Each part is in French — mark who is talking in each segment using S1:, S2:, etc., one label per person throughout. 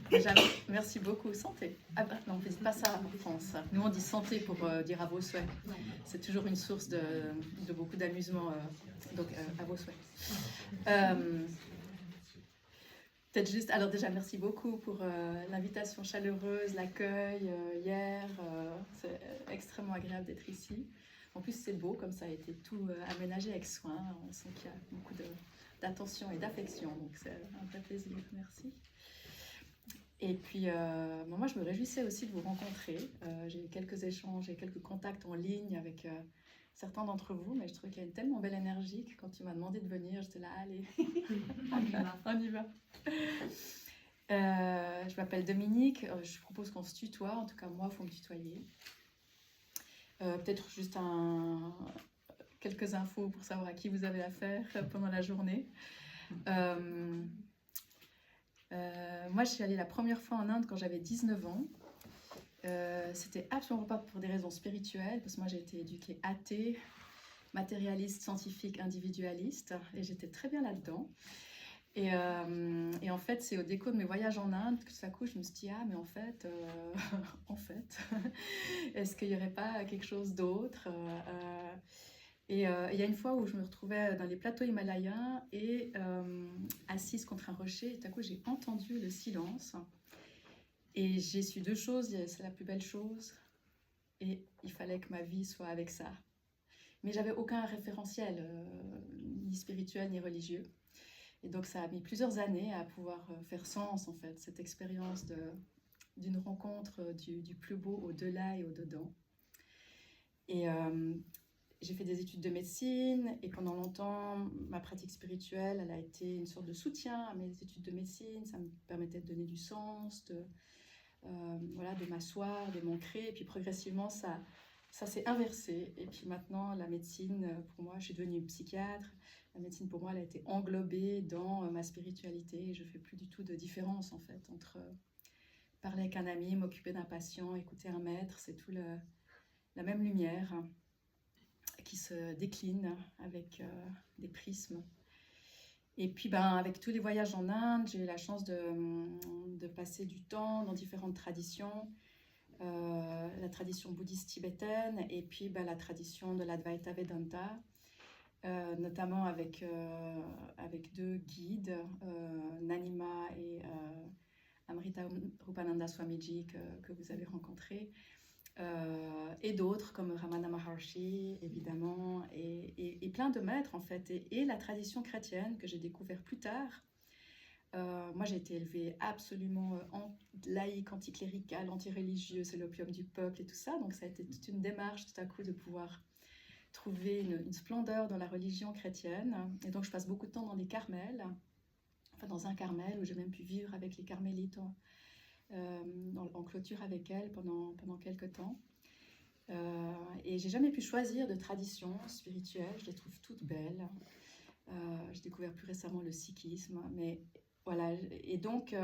S1: Déjà, merci beaucoup. Santé. Ah bah, non, vous ne dites pas ça en France. Nous, on dit santé pour dire à vos souhaits. C'est toujours une source de beaucoup d'amusement. Donc, à vos souhaits. Peut-être juste, alors déjà, merci beaucoup pour l'invitation chaleureuse, l'accueil hier. C'est extrêmement agréable d'être ici. En plus, c'est beau, comme ça a été tout aménagé avec soin. On sent qu'il y a beaucoup d'attention et d'affection. Donc, c'est un vrai plaisir. Merci. Et puis, moi, je me réjouissais aussi de vous rencontrer. J'ai eu quelques échanges et quelques contacts en ligne avec certains d'entre vous, mais je trouvais qu'il y a une tellement belle énergie que quand tu m'as demandé de venir, j'étais là, allez, on y va. Je m'appelle Dominique, je propose qu'on se tutoie, en tout cas moi, il faut me tutoyer. Peut-être juste quelques infos pour savoir à qui vous avez affaire pendant la journée. Moi, je suis allée la première fois en Inde quand j'avais 19 ans. C'était absolument pas pour des raisons spirituelles, parce que moi j'ai été éduquée athée, matérialiste, scientifique, individualiste, et j'étais très bien là-dedans. Et en fait, c'est au déco de mes voyages en Inde que tout à coup je me suis dit, ah mais en fait, est-ce qu'il n'y aurait pas quelque chose d'autre et il y a une fois où je me retrouvais dans les plateaux himalayens et assise contre un rocher, et tout à coup j'ai entendu le silence. Et j'ai su deux choses, c'est la plus belle chose, et il fallait que ma vie soit avec ça. Mais j'avais aucun référentiel, ni spirituel ni religieux. Et donc ça a mis plusieurs années à pouvoir faire sens, en fait, cette expérience d'une rencontre du plus beau au-delà et au-dedans. Et j'ai fait des études de médecine, et pendant longtemps, ma pratique spirituelle, elle a été une sorte de soutien à mes études de médecine. Ça me permettait de donner du sens, de m'asseoir, de m'ancrer. Et puis progressivement, ça s'est inversé. Et puis maintenant, la médecine, pour moi, je suis devenue psychiatre. La médecine, pour moi, elle a été englobée dans ma spiritualité. Et je ne fais plus du tout de différence, en fait, entre parler avec un ami, m'occuper d'un patient, écouter un maître. C'est tout la même lumière qui se décline avec des prismes. Et puis, avec tous les voyages en Inde, j'ai eu la chance de passer du temps dans différentes traditions. La tradition bouddhiste tibétaine et puis la tradition de l'Advaita Vedanta, notamment avec deux guides, Nanima et Amrita Rupananda Swamiji que vous avez rencontrés, et d'autres comme Ramana Maharshi évidemment, et plein de maîtres en fait, et la tradition chrétienne que j'ai découvert plus tard. Moi j'ai été élevée absolument laïque, anticléricale, anti-religieuse, c'est l'opium du peuple et tout ça, donc ça a été toute une démarche tout à coup de pouvoir trouver une splendeur dans la religion chrétienne. Et donc je passe beaucoup de temps dans des carmels, enfin dans un carmel où j'ai même pu vivre avec les carmélites en clôture avec elles pendant quelques temps. Et j'ai jamais pu choisir de tradition spirituelle, je les trouve toutes belles. J'ai découvert plus récemment le sikhisme, mais voilà. Et donc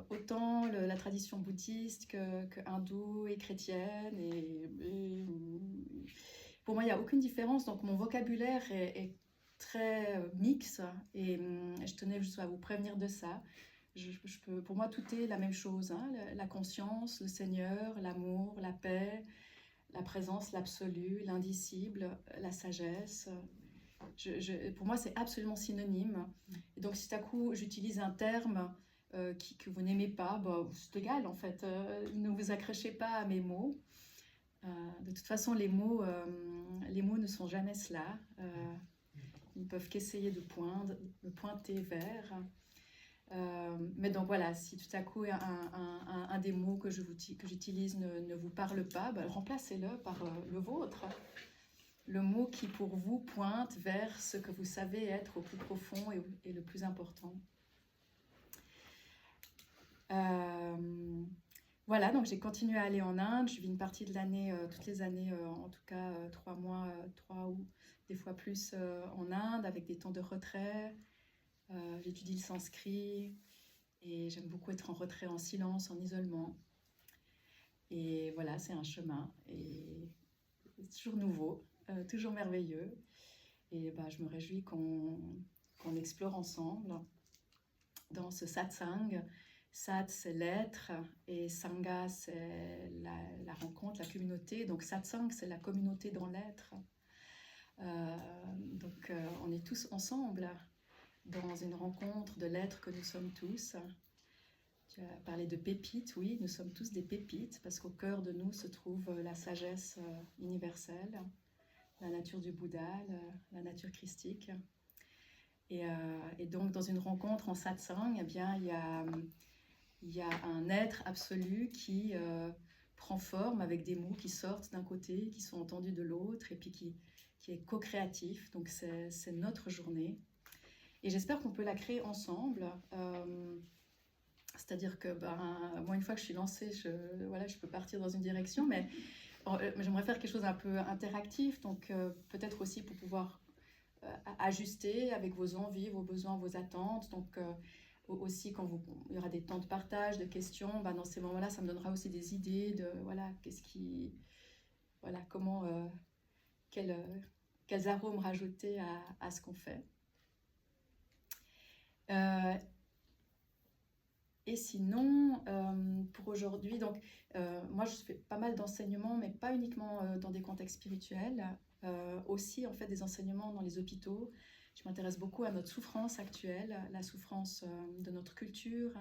S1: autant la tradition bouddhiste que hindoue et chrétienne, et pour moi il n'y a aucune différence, donc mon vocabulaire est très mix, et je tenais juste à vous prévenir de ça. Pour moi tout est la même chose, hein, la conscience, le Seigneur, l'amour, la paix, la présence, l'absolu, l'indicible, la sagesse. Pour moi, c'est absolument synonyme. Et donc, si tout à coup, j'utilise un terme que vous n'aimez pas, c'est égal, en fait. Ne vous accrochez pas à mes mots. De toute façon, les mots ne sont jamais cela. Ils ne peuvent qu'essayer de pointer vers. Mais donc voilà, si tout à coup un des mots que j'utilise ne vous parle pas, remplacez-le par le vôtre. Le mot qui pour vous pointe vers ce que vous savez être au plus profond et le plus important. Voilà, donc j'ai continué à aller en Inde. Je vis une partie de l'année, toutes les années, en tout cas 3 mois, 3 ou des fois plus en Inde, avec des temps de retrait. J'étudie le sanskrit et j'aime beaucoup être en retrait, en silence, en isolement. Et voilà, c'est un chemin et c'est toujours nouveau. Toujours merveilleux, et je me réjouis qu'on explore ensemble. dans ce satsang. Sat, c'est l'être, et sangha, c'est la rencontre, la communauté. Donc satsang, c'est la communauté dans l'être. Donc on est tous ensemble dans une rencontre de l'être que nous sommes tous. Tu as parlé de pépites, oui, nous sommes tous des pépites, parce qu'au cœur de nous se trouve la sagesse universelle, la nature du Bouddha, la nature christique. Et donc dans une rencontre en satsang, eh bien, il y a un être absolu qui prend forme avec des mots qui sortent d'un côté, qui sont entendus de l'autre, et puis qui est co-créatif. Donc c'est notre journée. Et j'espère qu'on peut la créer ensemble. C'est-à-dire que moi, une fois que je suis lancée, je peux partir dans une direction, mais j'aimerais faire quelque chose d'un peu interactif, donc peut-être aussi pour pouvoir ajuster avec vos envies, vos besoins, vos attentes. Donc aussi quand il y aura des temps de partage, de questions, dans ces moments-là, ça me donnera aussi des idées de quels arômes rajouter à ce qu'on fait. Et sinon, pour aujourd'hui, donc moi je fais pas mal d'enseignements, mais pas uniquement dans des contextes spirituels, aussi en fait des enseignements dans les hôpitaux. Je m'intéresse beaucoup à notre souffrance actuelle, la souffrance de notre culture,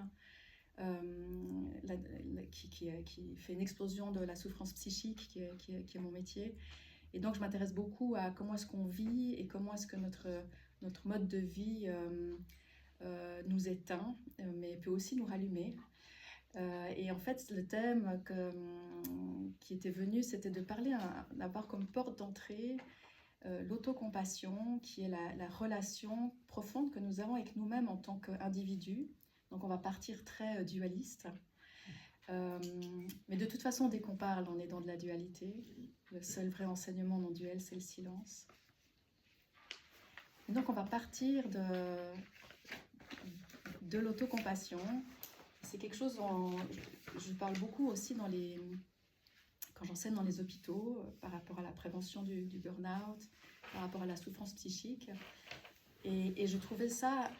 S1: qui fait une explosion de la souffrance psychique, qui est mon métier. Et donc je m'intéresse beaucoup à comment est-ce qu'on vit et comment est-ce que notre mode de vie nous éteint, mais peut aussi nous rallumer. Et en fait, le thème qui était venu, c'était de parler d'avoir comme porte d'entrée l'autocompassion, qui est la relation profonde que nous avons avec nous-mêmes en tant qu'individus. Donc on va partir très dualiste. Mais de toute façon, dès qu'on parle, on est dans de la dualité. Le seul vrai enseignement non duel, c'est le silence. Et donc on va partir de l'autocompassion. C'est quelque chose dont je parle beaucoup aussi quand j'enseigne dans les hôpitaux, par rapport à la prévention du burn-out, par rapport à la souffrance psychique. Et je trouvais ça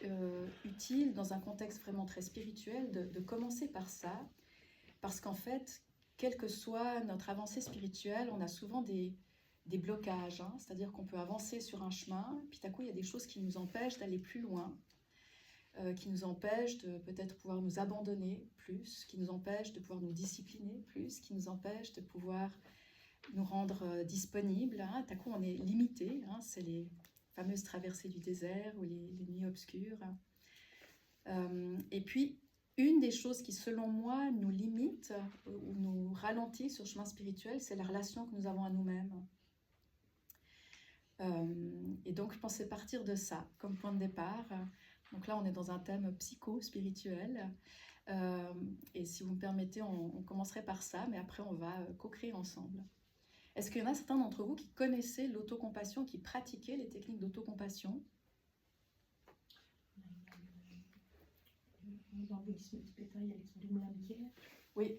S1: utile dans un contexte vraiment très spirituel de commencer par ça, parce qu'en fait, quelle que soit notre avancée spirituelle, on a souvent des blocages, hein. C'est-à-dire qu'on peut avancer sur un chemin, puis d'un coup il y a des choses qui nous empêchent d'aller plus loin, qui nous empêchent de peut-être pouvoir nous abandonner plus, qui nous empêchent de pouvoir nous discipliner plus, qui nous empêchent de pouvoir nous rendre disponibles, hein. D'un coup on est limité, hein. C'est les fameuses traversées du désert ou les nuits obscures. Et puis, une des choses qui, selon moi, nous limite ou nous ralentit sur le chemin spirituel, c'est la relation que nous avons à nous-mêmes. Et donc, je pensais partir de ça comme point de départ. Donc là, on est dans un thème psycho-spirituel. Et si vous me permettez, on commencerait par ça, mais après, on va co-créer ensemble. Est-ce qu'il y en a certains d'entre vous qui connaissaient l'autocompassion, qui pratiquaient les techniques d'autocompassion?
S2: Dans le bouddhisme tibétain, il y a les du moulin de pierre.
S1: Oui.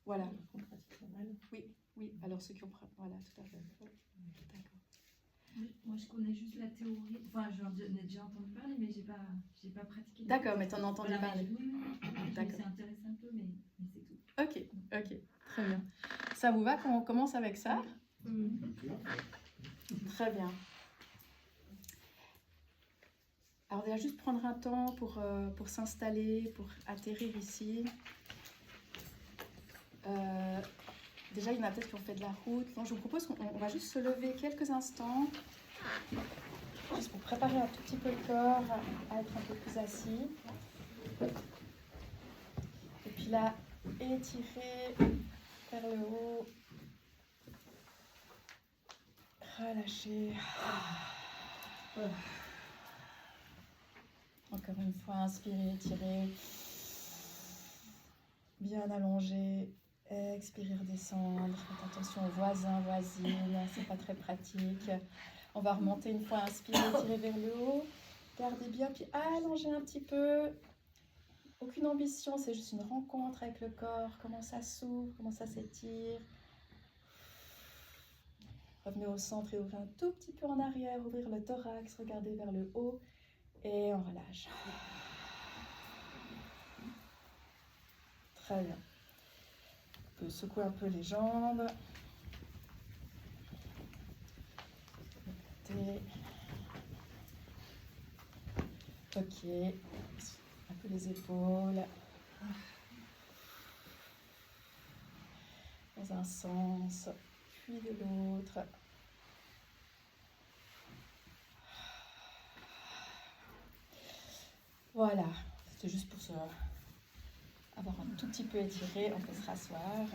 S1: Voilà.
S2: On pratique pas mal.
S1: Oui. Alors ceux qui ont... Voilà, tout à fait. D'accord.
S3: Moi, je connais juste la théorie. Enfin, j'en ai déjà entendu parler, mais j'ai pas pratiqué.
S1: D'accord, mais tu en as entendu parler.
S3: Oui.
S1: D'accord.
S3: Ça m'intéresse un peu, mais c'est tout.
S1: Ok. Très bien. Ça vous va quand on commence avec ça? Très bien. Alors, on va juste prendre un temps pour s'installer, pour atterrir ici. Déjà, il y en a peut-être qui ont fait de la route. Donc, je vous propose qu'on va juste se lever quelques instants, juste pour préparer un tout petit peu le corps à être un peu plus assis. Et puis là, étirer vers le haut. Relâcher. Encore une fois, inspirez, étirez. Bien allongé. Expirer, redescendre. Faites attention aux voisins, voisines. C'est pas très pratique. On va remonter une fois, inspirer, étirer vers le haut. Gardez bien, puis allongez un petit peu. Aucune ambition, c'est juste une rencontre avec le corps. Comment ça s'ouvre, comment ça s'étire. Revenez au centre et ouvrez un tout petit peu en arrière. Ouvrir le thorax, regardez vers le haut. Et on relâche. Très bien. On peut secouer un peu les jambes. Ok. Un peu les épaules. Dans un sens, puis de l'autre. Voilà. C'était juste pour avoir un tout petit peu étiré. On peut se rasseoir.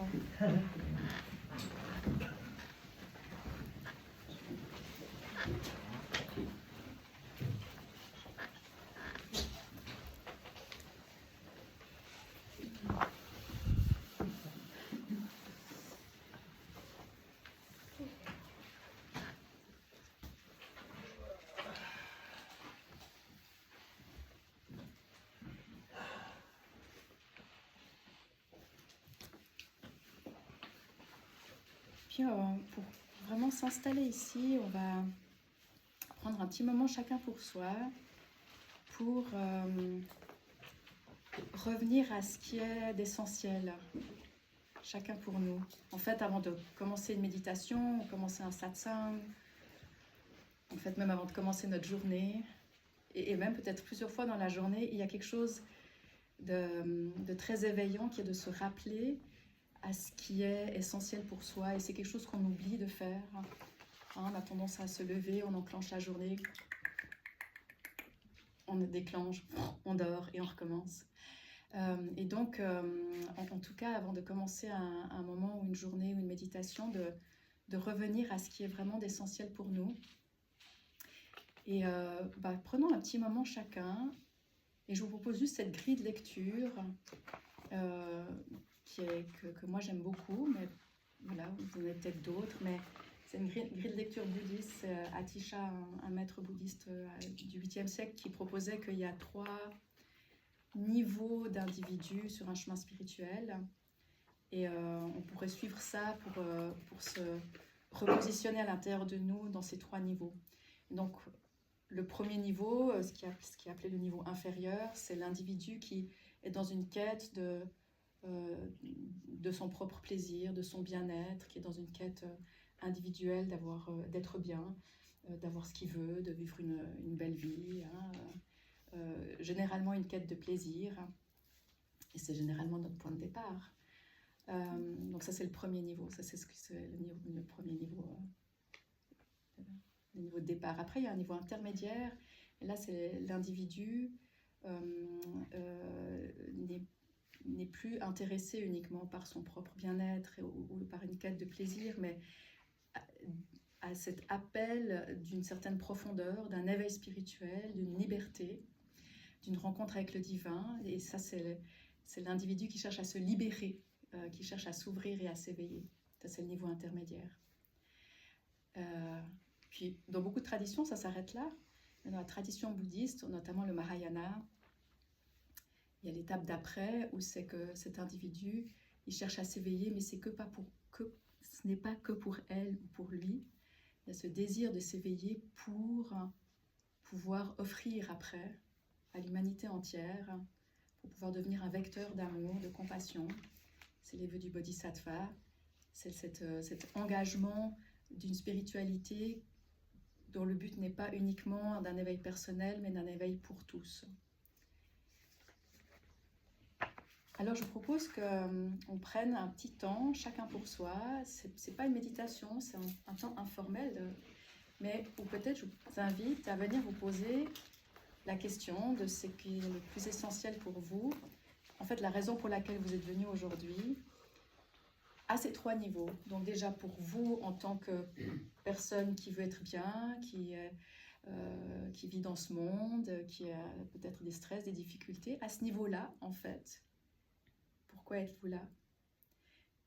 S1: Puis pour vraiment s'installer ici, on va prendre un petit moment chacun pour soi, pour revenir à ce qui est d'essentiel, chacun pour nous. En fait, avant de commencer une méditation, commencer un satsang, en fait même avant de commencer notre journée, et même peut-être plusieurs fois dans la journée, il y a quelque chose de très éveillant qui est de se rappeler à ce qui est essentiel pour soi, et c'est quelque chose qu'on oublie de faire. On a tendance à se lever, on enclenche la journée, on déclenche, on dort et on recommence. Et donc, en tout cas, avant de commencer un moment ou une journée ou une méditation, de revenir à ce qui est vraiment d'essentiel pour nous. Et prenons un petit moment chacun, et je vous propose juste cette grille de lecture que moi j'aime beaucoup, mais voilà, vous en avez peut-être d'autres, mais c'est une grille de lecture bouddhiste. Atisha, un maître bouddhiste du 8e siècle, qui proposait qu'il y a 3 niveaux d'individus sur un chemin spirituel, et on pourrait suivre ça pour se repositionner à l'intérieur de nous dans ces 3 niveaux. Donc le premier niveau, ce qui est appelé le niveau inférieur, c'est l'individu qui est dans une quête de son propre plaisir, de son bien-être, qui est dans une quête individuelle d'être bien, d'avoir ce qu'il veut, de vivre une belle vie, généralement une quête de plaisir, et c'est généralement notre point de départ. Donc ça, c'est le premier niveau, ça c'est le premier niveau, le niveau de départ. Après, il y a un niveau intermédiaire, et là c'est l'individu n'est plus intéressé uniquement par son propre bien-être ou par une quête de plaisir, mais à cet appel d'une certaine profondeur, d'un éveil spirituel, d'une liberté, d'une rencontre avec le divin. Et ça, c'est l'individu qui cherche à se libérer, qui cherche à s'ouvrir et à s'éveiller. Ça, c'est le niveau intermédiaire. Puis, dans beaucoup de traditions, ça s'arrête là. Mais dans la tradition bouddhiste, notamment le Mahayana, il y a l'étape d'après où c'est que cet individu, il cherche à s'éveiller, mais ce n'est pas que pour elle ou pour lui. Il y a ce désir de s'éveiller pour pouvoir offrir après à l'humanité entière, pour pouvoir devenir un vecteur d'amour, de compassion. C'est les vœux du Bodhisattva, c'est cet engagement d'une spiritualité dont le but n'est pas uniquement d'un éveil personnel, mais d'un éveil pour tous. Alors je propose qu'on prenne un petit temps, chacun pour soi. C'est pas une méditation, c'est un temps informel, mais ou peut-être je vous invite à venir vous poser la question de ce qui est le plus essentiel pour vous. En fait, la raison pour laquelle vous êtes venu aujourd'hui, à ces 3 niveaux. Donc déjà pour vous en tant que personne qui veut être bien, qui vit dans ce monde, qui a peut-être des stress, des difficultés, à ce niveau-là en fait. Pourquoi êtes-vous là?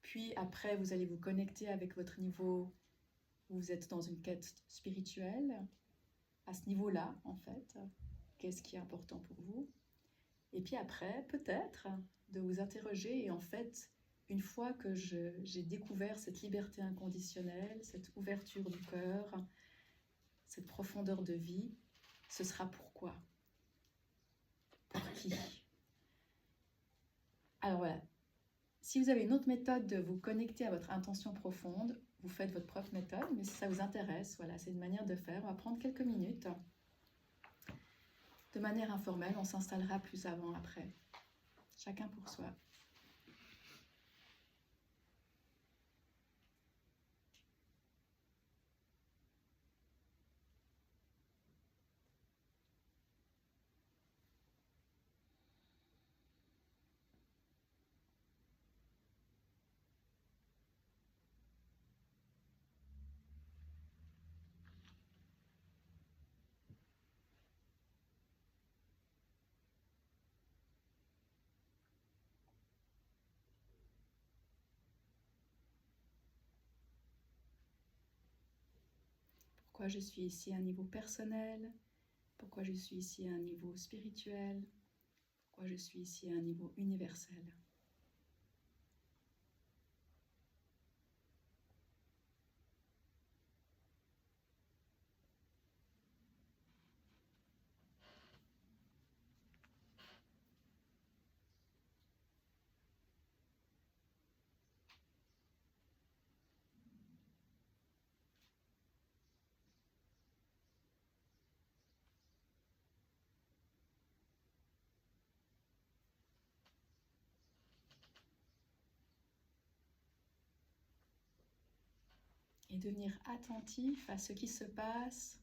S1: Puis après, vous allez vous connecter avec votre niveau où vous êtes dans une quête spirituelle. À ce niveau-là, en fait, qu'est-ce qui est important pour vous? Et puis après, peut-être, de vous interroger. Et en fait, une fois que j'ai découvert cette liberté inconditionnelle, cette ouverture du cœur, cette profondeur de vie, ce sera pourquoi? Pour qui? Alors voilà, Si vous avez une autre méthode de vous connecter à votre intention profonde, vous faites votre propre méthode, mais si ça vous intéresse, voilà, c'est une manière de faire. On va prendre quelques minutes. De manière informelle, on s'installera plus avant, après. Chacun pour soi. Pourquoi je suis ici à un niveau personnel? Pourquoi je suis ici à un niveau spirituel? Pourquoi je suis ici à un niveau universel? Et devenir attentif à ce qui se passe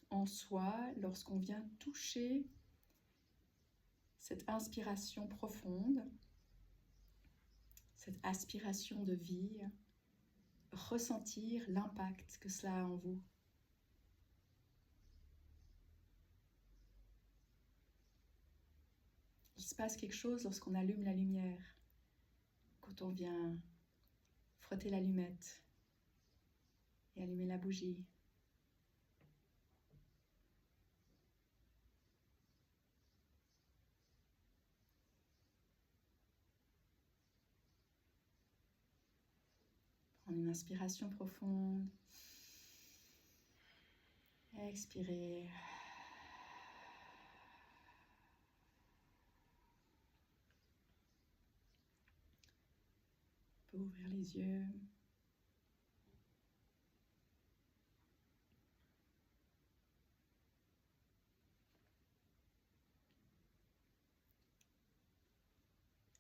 S1: en soi lorsqu'on vient toucher cette inspiration profonde, cette aspiration de vie, ressentir l'impact que cela a en vous. Il se passe quelque chose lorsqu'on allume la lumière, quand on vient frotter l'allumette et allumer la bougie. Prendre une inspiration profonde. Expirez. On peut ouvrir les yeux.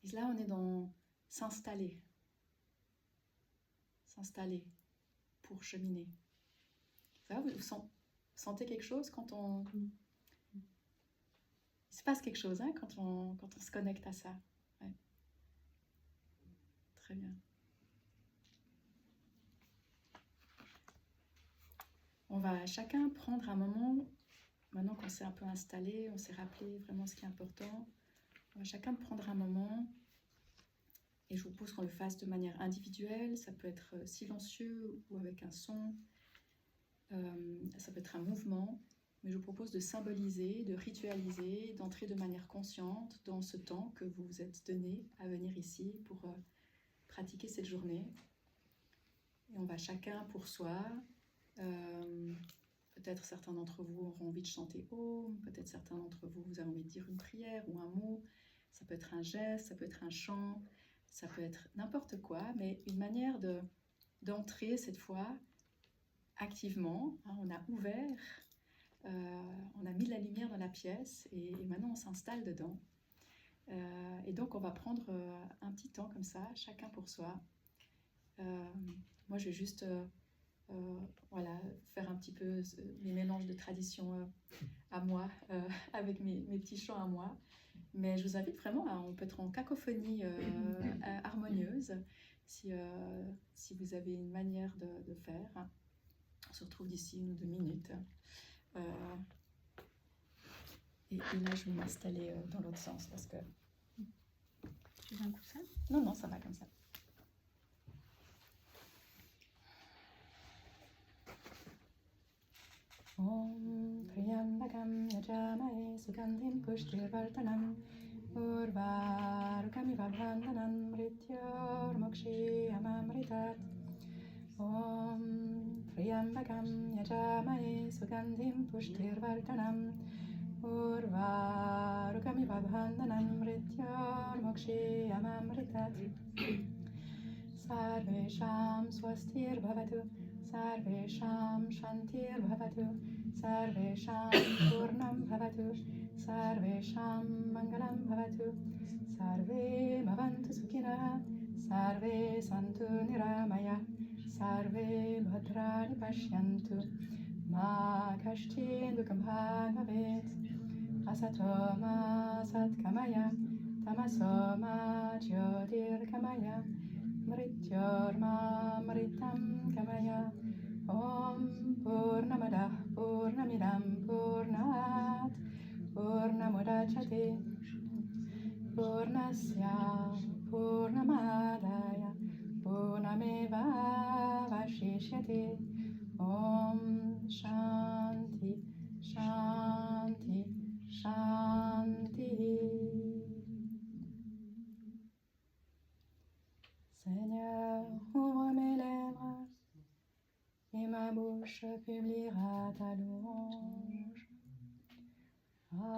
S1: Et là, on est dans s'installer. S'installer pour cheminer. Ça, vous sentez quelque chose quand on... Il se passe quelque chose hein, quand on se connecte à ça. Ouais. Très bien. On va chacun prendre un moment, maintenant qu'on s'est un peu installé, on s'est rappelé vraiment ce qui est important, on va chacun prendre un moment, et je vous propose qu'on le fasse de manière individuelle, ça peut être silencieux ou avec un son, ça peut être un mouvement, mais je vous propose de symboliser, de ritualiser, d'entrer de manière consciente dans ce temps que vous vous êtes donné à venir ici pour pratiquer cette journée. Et on va chacun pour soi, peut-être certains d'entre vous auront envie de chanter Om, peut-être certains d'entre vous, vous avez envie de dire une prière ou un mot, ça peut être un geste, ça peut être un chant, ça peut être n'importe quoi, mais une manière d'entrer cette fois activement, hein, on a ouvert, on a mis de la lumière dans la pièce et maintenant on s'installe dedans. Et donc on va prendre un petit temps comme ça, chacun pour soi. Moi je vais juste voilà, faire un petit peu mes mélanges de traditions à moi, avec mes petits chants à moi. Mais je vous invite vraiment on peut être en cacophonie harmonieuse si vous avez une manière de faire. On se retrouve d'ici 1 ou 2 minutes. Et là, je vais m'installer dans l'autre sens parce que...
S2: Tu veux un coussin?
S1: Non, ça va comme ça. Om Triyambakam Yajamahe Sugandhim Pushtirvardhanam Urvarukamiva Bandhanam Mrityor Mokshi Amamritat Om Triyambakam Yajamahe Sugandhim Pushtirvardhanam Urvarukamiva bandhanam mrityarmokshiyamamritat. Sarvesham swastir bhavatu, sarvesham shantir bhavatu, sarvesham purnam bhavatu, sarvesham mangalam bhavatu, sarve bhavantu sukhinah, sarve santu niramaya, sarve bhadrani pashyantu, ma kashchin dukam bhagavet, asatoma satkamaya, tamasoma jyotirkamaya, Mrityorma Mritam Kamaya. Om Purnamadah Purnamidam Purnat Purnamudachyate Purnasya Purnamadaya Purnameva Vashishyate. Om Shanti Shanti Shanti. Seigneur, ouvre mes lèvres et ma bouche publiera ta louange. Amen.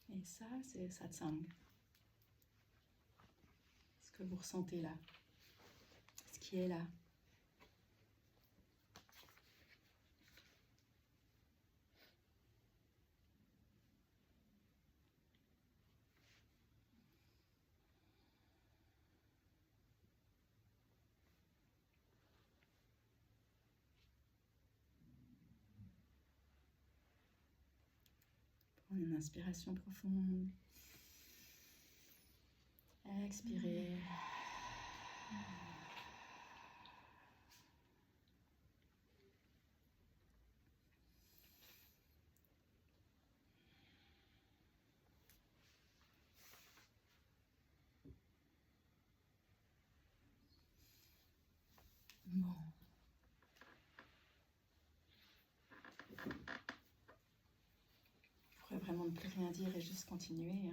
S1: Et ça, c'est satsang. Ce que vous ressentez là, ce qui est là. Prenez une inspiration profonde. Expirez. Bon. Je pourrais vraiment ne plus rien dire et juste continuer.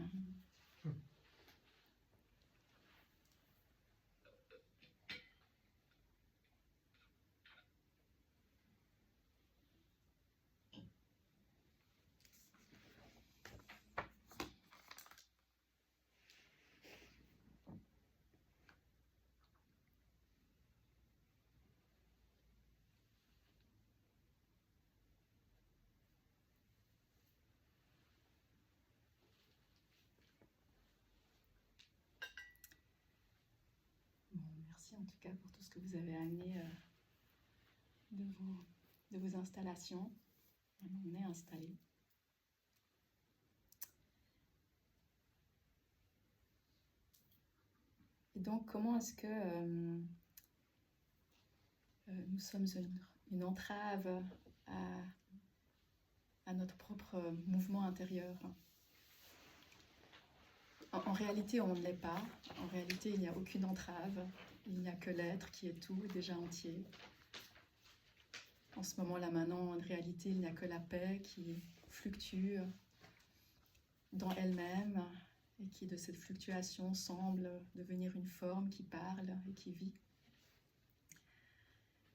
S1: Merci en tout cas pour tout ce que vous avez amené de vos installations. On est installé. Et donc, comment est-ce que nous sommes une entrave à notre propre mouvement intérieur. En réalité, on ne l'est pas. En réalité, il n'y a aucune entrave. Il n'y a que l'être qui est tout, déjà entier. En ce moment-là, maintenant, en réalité, il n'y a que la paix qui fluctue dans elle-même et qui, de cette fluctuation, semble devenir une forme qui parle et qui vit.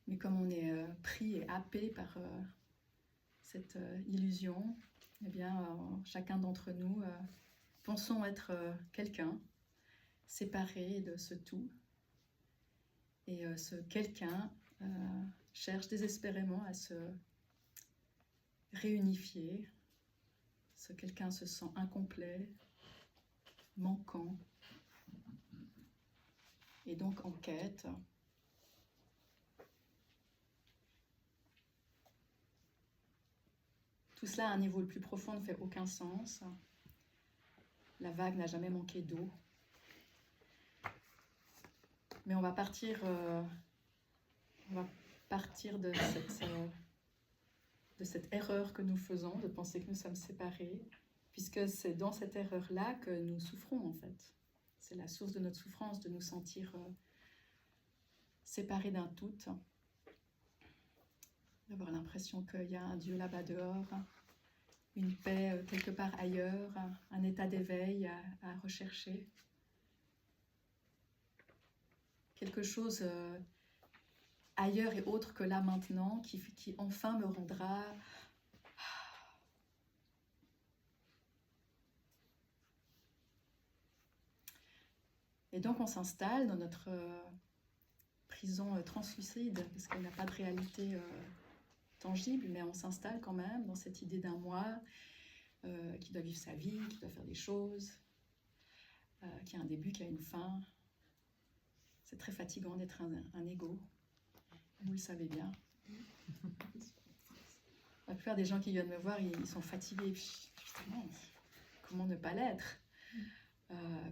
S1: Mais comme on est pris et happé par cette illusion, eh bien, chacun d'entre nous pensons être quelqu'un, séparé de ce tout. Et ce quelqu'un cherche désespérément à se réunifier. Ce quelqu'un se sent incomplet, manquant, et donc en quête. Tout cela à un niveau le plus profond ne fait aucun sens. La vague n'a jamais manqué d'eau. Mais on va partir de cette erreur que nous faisons, de penser que nous sommes séparés, puisque c'est dans cette erreur-là que nous souffrons en fait. C'est la source de notre souffrance, de nous sentir séparés d'un tout, d'avoir l'impression qu'il y a un Dieu là-bas dehors, une paix quelque part ailleurs, un état d'éveil à rechercher. Quelque chose ailleurs et autre que là maintenant, qui enfin me rendra et donc on s'installe dans notre prison translucide, parce qu'elle n'a pas de réalité tangible, mais on s'installe quand même dans cette idée d'un moi qui doit vivre sa vie, qui doit faire des choses, qui a un début, qui a une fin. C'est très fatigant d'être un ego. Vous le savez bien. La plupart des gens qui viennent me voir, ils sont fatigués. Putain, comment ne pas l'être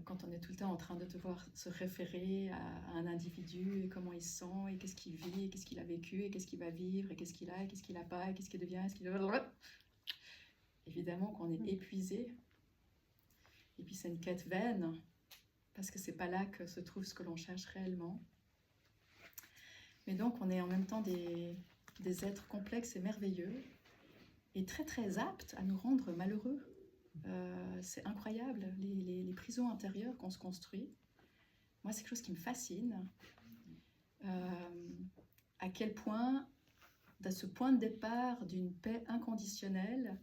S1: quand on est tout le temps en train de devoir se référer à un individu, et comment il se sent, et qu'est-ce qu'il vit, et qu'est-ce qu'il a vécu, et qu'est-ce qu'il va vivre, et qu'est-ce qu'il a, et qu'est-ce qu'il n'a pas, et qu'est-ce qu'il devient, Évidemment qu'on est épuisé. Et puis c'est une quête vaine, parce que c'est pas là que se trouve ce que l'on cherche réellement. Mais donc on est en même temps des êtres complexes et merveilleux, et très très aptes à nous rendre malheureux. C'est incroyable, les prisons intérieures qu'on se construit. Moi, c'est quelque chose qui me fascine. À quel point, à ce point de départ d'une paix inconditionnelle,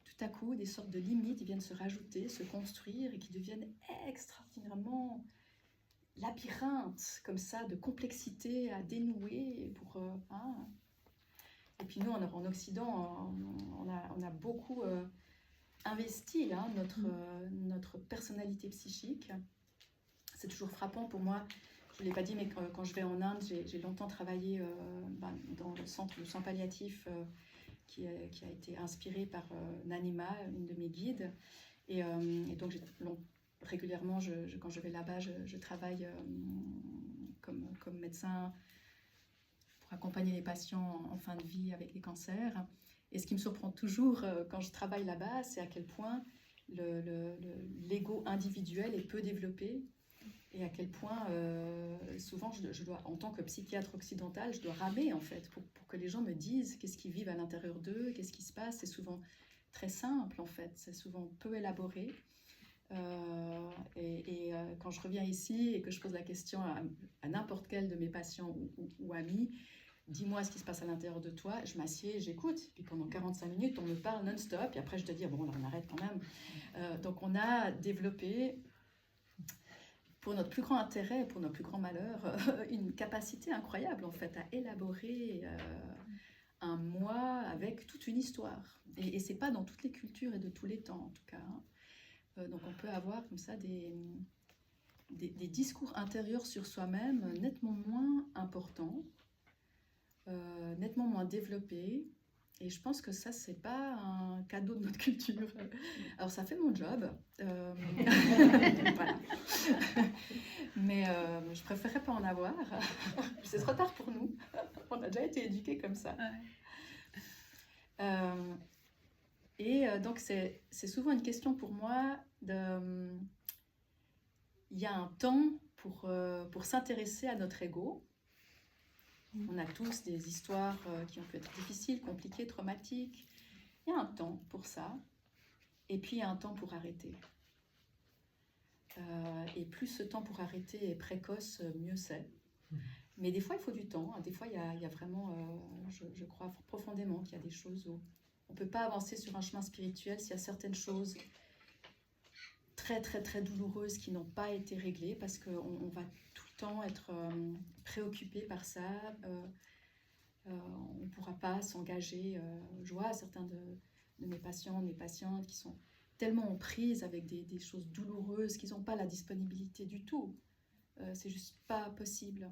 S1: tout à coup, des sortes de limites viennent se rajouter, se construire, et qui deviennent extraordinairement labyrinthes, comme ça, de complexité à dénouer. Et puis nous, en Occident, on a beaucoup investi notre personnalité psychique. C'est toujours frappant pour moi. Je ne l'ai pas dit, mais quand je vais en Inde, j'ai longtemps travaillé dans le centre de soins palliatifs qui a été inspiré par Nanima, une de mes guides. Et donc, régulièrement, quand je vais là-bas, je travaille comme médecin pour accompagner les patients en fin de vie avec des cancers. Et ce qui me surprend toujours quand je travaille là-bas, c'est à quel point l'ego individuel est peu développé, et à quel point souvent je dois, en tant que psychiatre occidental, je dois ramer en fait pour que les gens me disent qu'est-ce qu'ils vivent à l'intérieur d'eux, qu'est-ce qui se passe. C'est souvent très simple en fait, c'est souvent peu élaboré. Quand je reviens ici et que je pose la question à n'importe quel de mes patients ou amis, dis-moi ce qui se passe à l'intérieur de toi, je m'assieds et j'écoute. Puis pendant 45 minutes, on me parle non-stop. Et après, je te dis, bon, là, on arrête quand même. Donc, on a développé, pour notre plus grand intérêt, pour notre plus grand malheur, une capacité incroyable, en fait, à élaborer un moi avec toute une histoire. Et ce n'est pas dans toutes les cultures et de tous les temps, en tout cas. Donc, on peut avoir comme ça des discours intérieurs sur soi-même nettement moins importants, nettement moins développé, et je pense que ça, c'est pas un cadeau de notre culture. Alors ça fait mon job, voilà. Mais je préférerais pas en avoir. C'est trop tard pour nous, on a déjà été éduqué comme ça.
S2: Ouais.
S1: Donc, c'est souvent une question pour moi de... Il y a un temps pour s'intéresser à notre ego. On a tous des histoires qui ont pu être difficiles, compliquées, traumatiques. Il y a un temps pour ça. Et puis, il y a un temps pour arrêter. Et plus ce temps pour arrêter est précoce, mieux c'est. Mais des fois, il faut du temps. Des fois, il y a vraiment... je crois profondément qu'il y a des choses où on ne peut pas avancer sur un chemin spirituel s'il y a certaines choses très, très, très douloureuses qui n'ont pas été réglées parce qu'on va tout le temps être préoccupé par ça. On ne pourra pas s'engager. Je vois certains de mes patients, de mes patientes qui sont tellement en prise avec des choses douloureuses qu'ils n'ont pas la disponibilité du tout. C'est juste pas possible.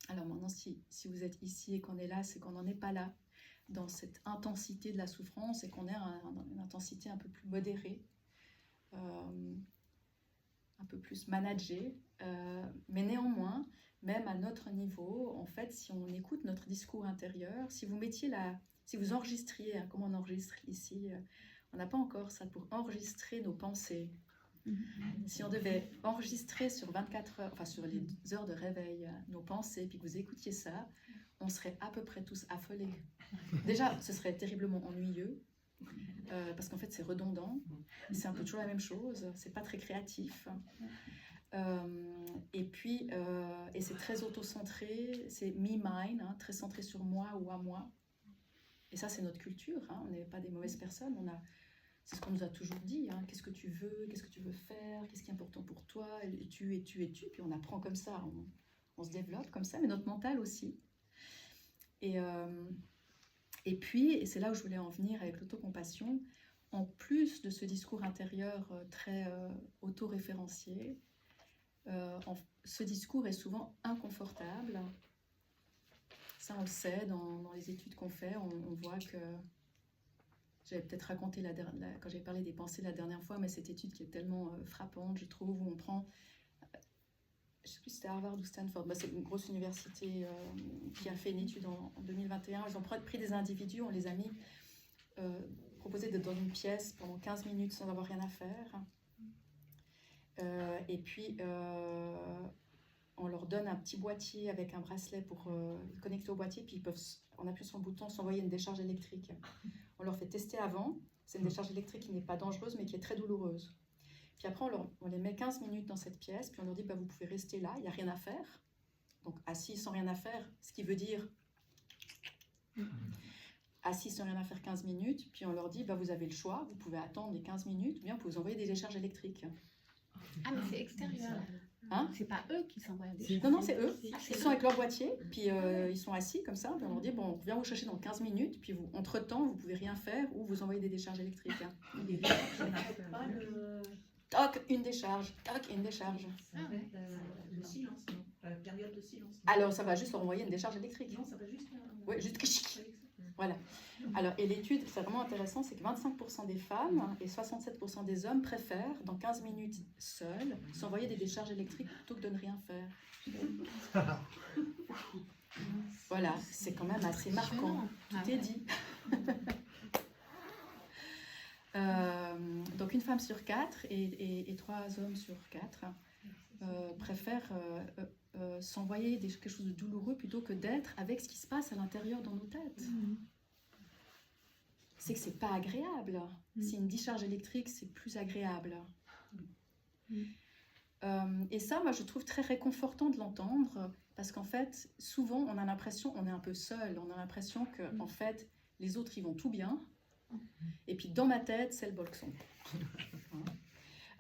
S1: Alors maintenant, si vous êtes ici et qu'on est là, c'est qu'on n'en est pas là, dans cette intensité de la souffrance et qu'on est à une intensité un peu plus modérée, un peu plus managée. Mais néanmoins, même à notre niveau, en fait, si on écoute notre discours intérieur, si vous enregistriez, hein, comme on enregistre ici, on n'a pas encore ça pour enregistrer nos pensées. Si on devait enregistrer sur 24 heures, enfin sur les heures de réveil, nos pensées, puis que vous écoutiez ça, on serait à peu près tous affolés. Déjà, ce serait terriblement ennuyeux, parce qu'en fait c'est redondant, c'est un peu toujours la même chose, c'est pas très créatif. Et puis, et c'est très auto-centré, c'est me-mine, hein, très centré sur moi ou à moi. Et ça, c'est notre culture, hein, on n'est pas des mauvaises personnes, c'est ce qu'on nous a toujours dit, hein, qu'est-ce que tu veux faire, qu'est-ce qui est important pour toi, et tu, puis on apprend comme ça, on se développe comme ça, mais notre mental aussi. Et puis, et c'est là où je voulais en venir avec l'autocompassion, en plus de ce discours intérieur très autoréférencié, ce discours est souvent inconfortable. Ça, on le sait, dans les études qu'on fait, on voit que... J'avais peut-être raconté quand j'avais parlé des pensées la dernière fois, mais cette étude qui est tellement frappante, je trouve, où on prend... je ne sais plus si c'était Harvard ou Stanford, c'est une grosse université qui a fait une étude en 2021. Ils ont pris des individus, on les a mis, proposé d'être dans une pièce pendant 15 minutes sans avoir rien à faire. Et puis, on leur donne un petit boîtier avec un bracelet pour connecter au boîtier, puis ils peuvent, en appuyant sur le bouton, s'envoyer une décharge électrique. On leur fait tester avant. C'est une décharge électrique qui n'est pas dangereuse, mais qui est très douloureuse. Puis après, on les met 15 minutes dans cette pièce, puis on leur dit, vous pouvez rester là, il n'y a rien à faire. Donc, assis sans rien à faire, ce qui veut dire assis sans rien à faire 15 minutes. Puis on leur dit, vous avez le choix, vous pouvez attendre les 15 minutes, ou bien vous pouvez vous envoyer des décharges électriques.
S2: Ah, mais c'est extérieur.
S1: Hein?
S2: C'est pas eux qui s'envoient des
S1: Non, c'est eux. Ils sont avec leur boîtier, puis ils sont assis comme ça, puis on leur dit, on vient vous chercher dans 15 minutes, puis entre-temps, vous pouvez rien faire, ou vous envoyer des décharges électriques. Toc, une décharge, toc, une décharge.
S3: Le silence, non. La période de silence.
S1: Alors, ça va juste leur envoyer une décharge électrique.
S3: Non, ça va juste...
S1: Oui, juste... Voilà. Alors, et l'étude, c'est vraiment intéressant, c'est que 25% des femmes et 67% des hommes préfèrent, dans 15 minutes seuls, s'envoyer des décharges électriques plutôt que de ne rien faire. Voilà, c'est quand même assez marquant. Tout est dit. Donc, une femme sur 4 et 3 hommes sur 4 préfèrent s'envoyer quelque chose de douloureux plutôt que d'être avec ce qui se passe à l'intérieur dans nos têtes. C'est que c'est pas agréable. Si une décharge électrique, c'est plus agréable. Et ça, moi, je trouve très réconfortant de l'entendre parce qu'en fait, souvent, on a l'impression, on est un peu seul, on a l'impression que, en fait, les autres, ils vont tout bien. Et puis, dans ma tête, c'est le boxon.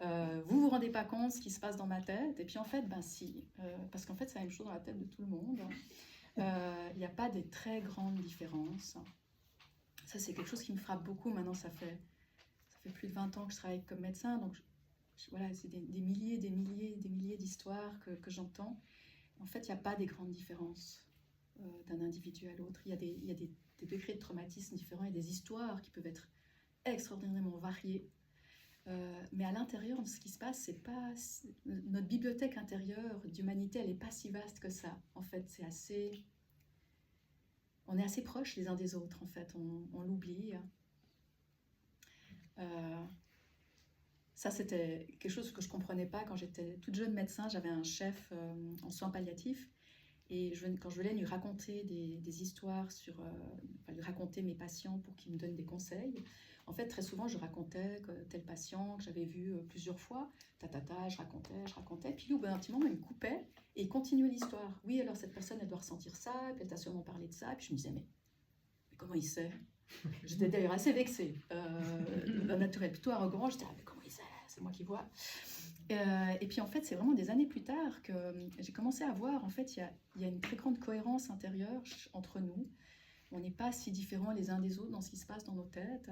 S1: Vous vous rendez pas compte ce qui se passe dans ma tête, et puis en fait, si, parce qu'en fait, c'est la même chose dans la tête de tout le monde. Il n'y a pas des très grandes différences. Ça, c'est quelque chose qui me frappe beaucoup. Maintenant, ça fait plus de 20 ans que je travaille comme médecin, donc voilà, c'est des milliers d'histoires que j'entends. En fait, il n'y a pas des grandes différences d'un individu à l'autre. Il y a des degrés de traumatisme différents et des histoires qui peuvent être extraordinairement variées. Mais à l'intérieur de ce qui se passe, notre bibliothèque intérieure d'humanité, elle n'est pas si vaste que ça. En fait, c'est assez on est assez proches les uns des autres, en fait, on l'oublie. Ça, c'était quelque chose que je ne comprenais pas quand j'étais toute jeune médecin. J'avais un chef en soins palliatifs. Et quand je voulais lui raconter des histoires lui raconter mes patients pour qu'il me donne des conseils, en fait, très souvent, je racontais tel patient que j'avais vu plusieurs fois, je racontais. Puis lui, au bout d'un petit moment, il me coupait et il continuait l'histoire. Oui, alors cette personne, elle doit ressentir ça, puis elle t'a sûrement parlé de ça. Puis je me disais, mais comment il sait? J'étais d'ailleurs assez vexée. D'un naturel plutôt arrogant, je disais, mais comment il sait? C'est moi qui vois. Et puis en fait, c'est vraiment des années plus tard que j'ai commencé à voir, en fait, il y a une très grande cohérence intérieure entre nous. On n'est pas si différents les uns des autres dans ce qui se passe dans nos têtes.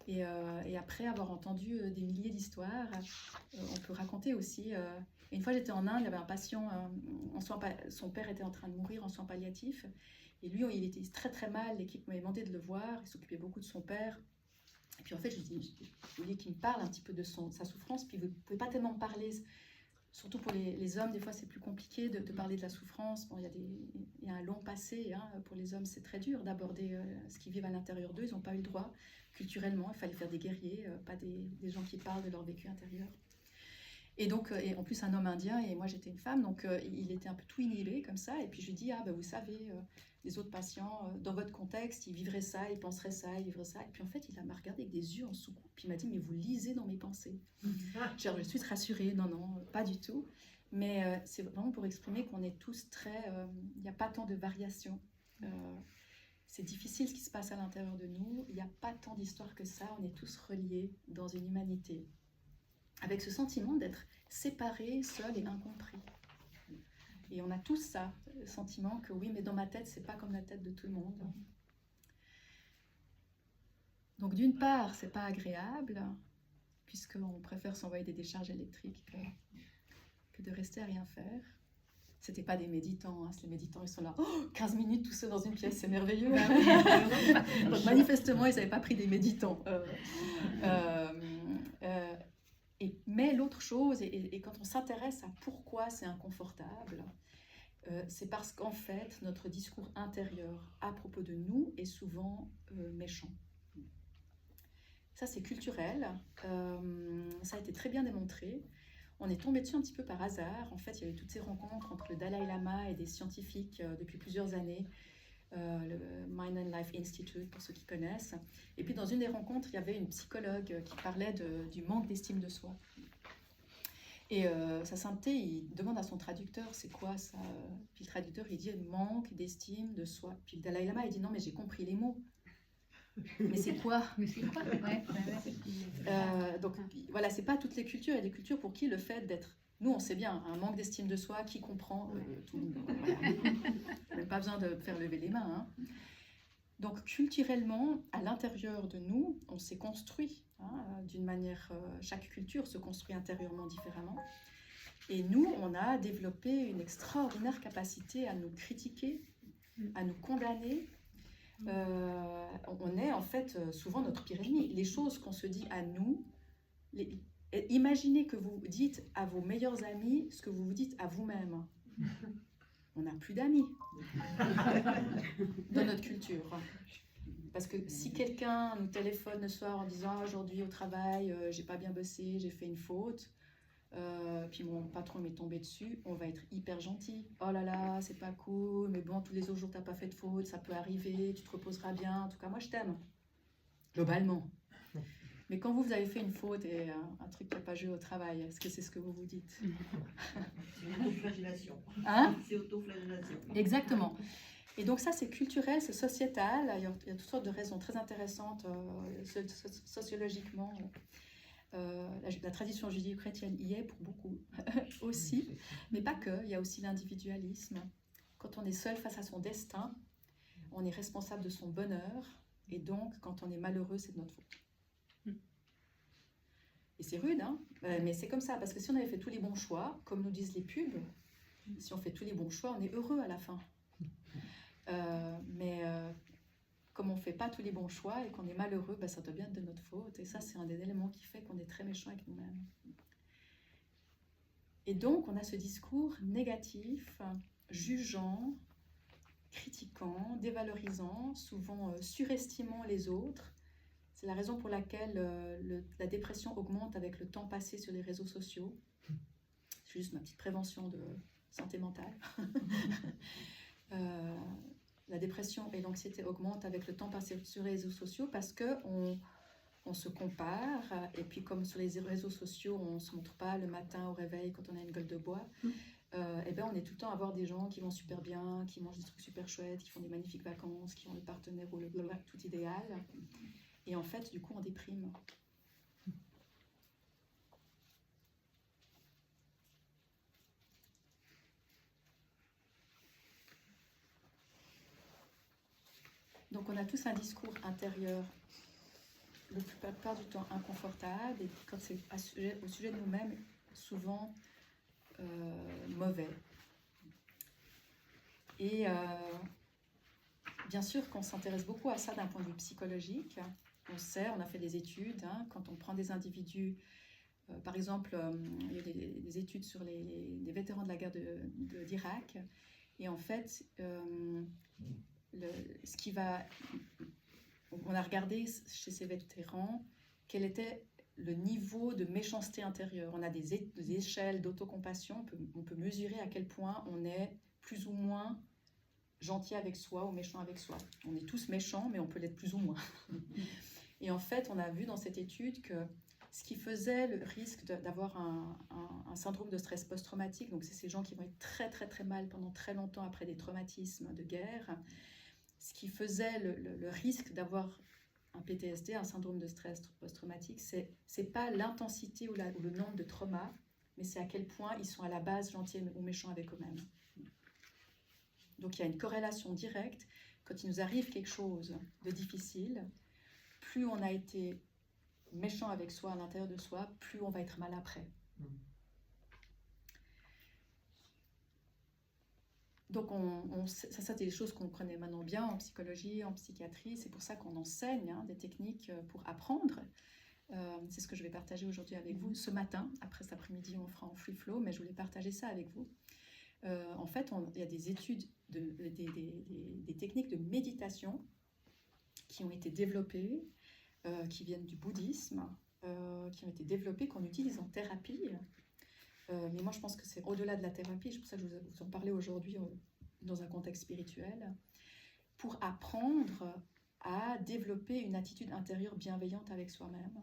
S1: Et après avoir entendu des milliers d'histoires, on peut raconter aussi... une fois, j'étais en Inde, il y avait un patient, son père était en train de mourir en soins palliatifs. Et lui, il était très très mal, l'équipe m'avait demandé de le voir, il s'occupait beaucoup de son père. Et puis en fait, je voulais qu'il me parle un petit peu de sa souffrance, puis vous ne pouvez pas tellement me parler, surtout pour les hommes, des fois c'est plus compliqué de parler de la souffrance. Bon, il y a un long passé, hein, pour les hommes c'est très dur d'aborder ce qu'ils vivent à l'intérieur d'eux, ils n'ont pas eu le droit culturellement, il fallait faire des guerriers, pas des gens qui parlent de leur vécu intérieur. Et donc, et en plus un homme indien, et moi j'étais une femme, donc il était un peu tout inhibé comme ça, et puis je lui dis, vous savez, les autres patients, dans votre contexte, ils vivraient ça, ils penseraient ça, ils vivraient ça. Et puis en fait, il m'a regardé avec des yeux en soucoupe, puis il m'a dit, mais vous lisez dans mes pensées. Genre, je suis rassurée, non, pas du tout. Mais c'est vraiment pour exprimer qu'on est tous très... Il n'y a pas tant de variations. C'est difficile ce qui se passe à l'intérieur de nous. Il n'y a pas tant d'histoires que ça. On est tous reliés dans une humanité. Avec ce sentiment d'être séparés, seuls et incompris. Et on a tous ça, le sentiment que oui, mais dans ma tête, c'est pas comme la tête de tout le monde. Donc d'une part, c'est pas agréable, puisqu'on préfère s'envoyer des décharges électriques que de rester à rien faire. C'était pas des méditants, hein. Les méditants, ils sont là, 15 minutes tout seuls dans une pièce, c'est merveilleux. Donc manifestement, ils n'avaient pas pris des méditants. Mais l'autre chose, et quand on s'intéresse à pourquoi c'est inconfortable, c'est parce qu'en fait, notre discours intérieur à propos de nous est souvent méchant. Ça, c'est culturel. Ça a été très bien démontré. On est tombé dessus un petit peu par hasard. En fait, il y avait toutes ces rencontres entre le Dalai Lama et des scientifiques depuis plusieurs années, le Mind and Life Institute, pour ceux qui connaissent. Et puis, dans une des rencontres, il y avait une psychologue qui parlait du manque d'estime de soi. Et sa sainteté, il demande à son traducteur, c'est quoi ça? Puis le traducteur, il dit, manque d'estime de soi. Puis le Dalai Lama, il dit, non, mais j'ai compris les mots. Mais c'est quoi? Donc voilà, c'est pas toutes les cultures. Il y a des cultures pour qui le fait d'être... Nous, on sait bien, un manque d'estime de soi, qui comprend tout le monde. Voilà. Même pas besoin de faire lever les mains. Hein. Donc culturellement, à l'intérieur de nous, on s'est construit d'une manière... chaque culture se construit intérieurement différemment. Et nous, on a développé une extraordinaire capacité à nous critiquer, à nous condamner. On est en fait souvent notre pire ennemi. Les choses qu'on se dit à nous, imaginez que vous dites à vos meilleurs amis ce que vous vous dites à vous-même. On n'a plus d'amis dans notre culture. Parce que si quelqu'un nous téléphone le soir en disant aujourd'hui au travail, j'ai pas bien bossé, j'ai fait une faute, puis mon patron m'est tombé dessus, on va être hyper gentil. Oh là là, c'est pas cool, mais bon, tous les autres jours t'as pas fait de faute, ça peut arriver, tu te reposeras bien. En tout cas, moi je t'aime, globalement. Mais quand vous avez fait une faute et un truc qui n'a pas joué au travail, est-ce que c'est ce que vous vous dites?
S4: C'est autoflagellation.
S1: Hein?
S4: C'est autoflagellation.
S1: Exactement. Et donc ça, c'est culturel, c'est sociétal. Il y a toutes sortes de raisons très intéressantes sociologiquement. La tradition judéo-chrétienne y est pour beaucoup aussi, mais pas que. Il y a aussi l'individualisme. Quand on est seul face à son destin, on est responsable de son bonheur, et donc quand on est malheureux, c'est de notre faute. Et c'est rude, hein, mais c'est comme ça, parce que si on avait fait tous les bons choix, comme nous disent les pubs, si on fait tous les bons choix, on est heureux à la fin. Mais comme on ne fait pas tous les bons choix et qu'on est malheureux, ça doit bien être de notre faute. Et ça, c'est un des éléments qui fait qu'on est très méchant avec nous-mêmes. Et donc, on a ce discours négatif, jugeant, critiquant, dévalorisant, souvent surestimant les autres. C'est la raison pour laquelle la dépression augmente avec le temps passé sur les réseaux sociaux. C'est juste ma petite prévention de santé mentale. La dépression et l'anxiété augmentent avec le temps passé sur les réseaux sociaux parce qu'on se compare. Et puis comme sur les réseaux sociaux, on ne se montre pas le matin au réveil quand on a une gueule de bois, et ben on est tout le temps à voir des gens qui vont super bien, qui mangent des trucs super chouettes, qui font des magnifiques vacances, qui ont le partenaire ou le tout idéal. Et en fait, du coup, on déprime. Donc, on a tous un discours intérieur, la plupart du temps inconfortable, et quand c'est au sujet de nous-mêmes, souvent mauvais. Et bien sûr qu'on s'intéresse beaucoup à ça d'un point de vue psychologique. On sait, on a fait des études, hein, quand on prend des individus, par exemple, il y a des études sur les vétérans de la guerre d'Irak, et en fait, on a regardé chez ces vétérans quel était le niveau de méchanceté intérieure. On a des échelles d'autocompassion, on peut mesurer à quel point on est plus ou moins gentil avec soi ou méchant avec soi. On est tous méchants, mais on peut l'être plus ou moins. Et en fait, on a vu dans cette étude que ce qui faisait le risque d'avoir un syndrome de stress post-traumatique, donc c'est ces gens qui vont être très très très mal pendant très longtemps après des traumatismes de guerre, ce qui faisait le risque d'avoir un PTSD, un syndrome de stress post-traumatique, c'est pas l'intensité ou le nombre de traumas, mais c'est à quel point ils sont à la base gentils ou méchants avec eux-mêmes. Donc il y a une corrélation directe. Quand il nous arrive quelque chose de difficile, plus on a été méchant avec soi à l'intérieur de soi, plus on va être mal après. Donc ça c'est des choses qu'on connaît maintenant bien en psychologie, en psychiatrie. C'est pour ça qu'on enseigne des techniques pour apprendre. C'est ce que je vais partager aujourd'hui avec vous ce matin. Après cet après-midi, on fera en free flow, mais je voulais partager ça avec vous. En fait, il y a des études, des techniques de méditation qui ont été développées, qui viennent du bouddhisme, qui ont été développées, qu'on utilise en thérapie. Mais moi, je pense que c'est au-delà de la thérapie. C'est pour ça que je vous en parlais aujourd'hui dans un contexte spirituel, pour apprendre à développer une attitude intérieure bienveillante avec soi-même.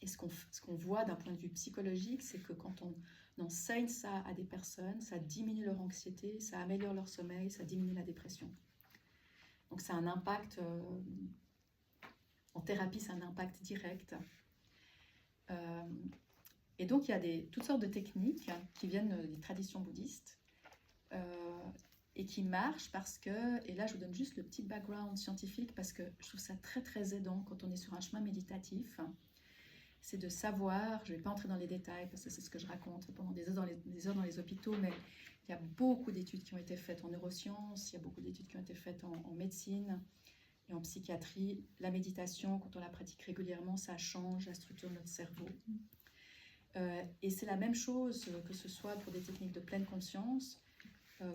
S1: Et ce qu'on voit d'un point de vue psychologique, c'est que quand on enseigne ça à des personnes, ça diminue leur anxiété, ça améliore leur sommeil, ça diminue la dépression. Donc ça a un impact, en thérapie, c'est un impact direct. Et donc il y a toutes sortes de techniques qui viennent des traditions bouddhistes et qui marchent parce que, et là je vous donne juste le petit background scientifique parce que je trouve ça très très aidant quand on est sur un chemin méditatif. C'est de savoir, je ne vais pas entrer dans les détails parce que c'est ce que je raconte pendant des heures dans les hôpitaux, mais il y a beaucoup d'études qui ont été faites en neurosciences, il y a beaucoup d'études qui ont été faites en médecine et en psychiatrie. La méditation, quand on la pratique régulièrement, ça change la structure de notre cerveau. Et c'est la même chose que ce soit pour des techniques de pleine conscience ou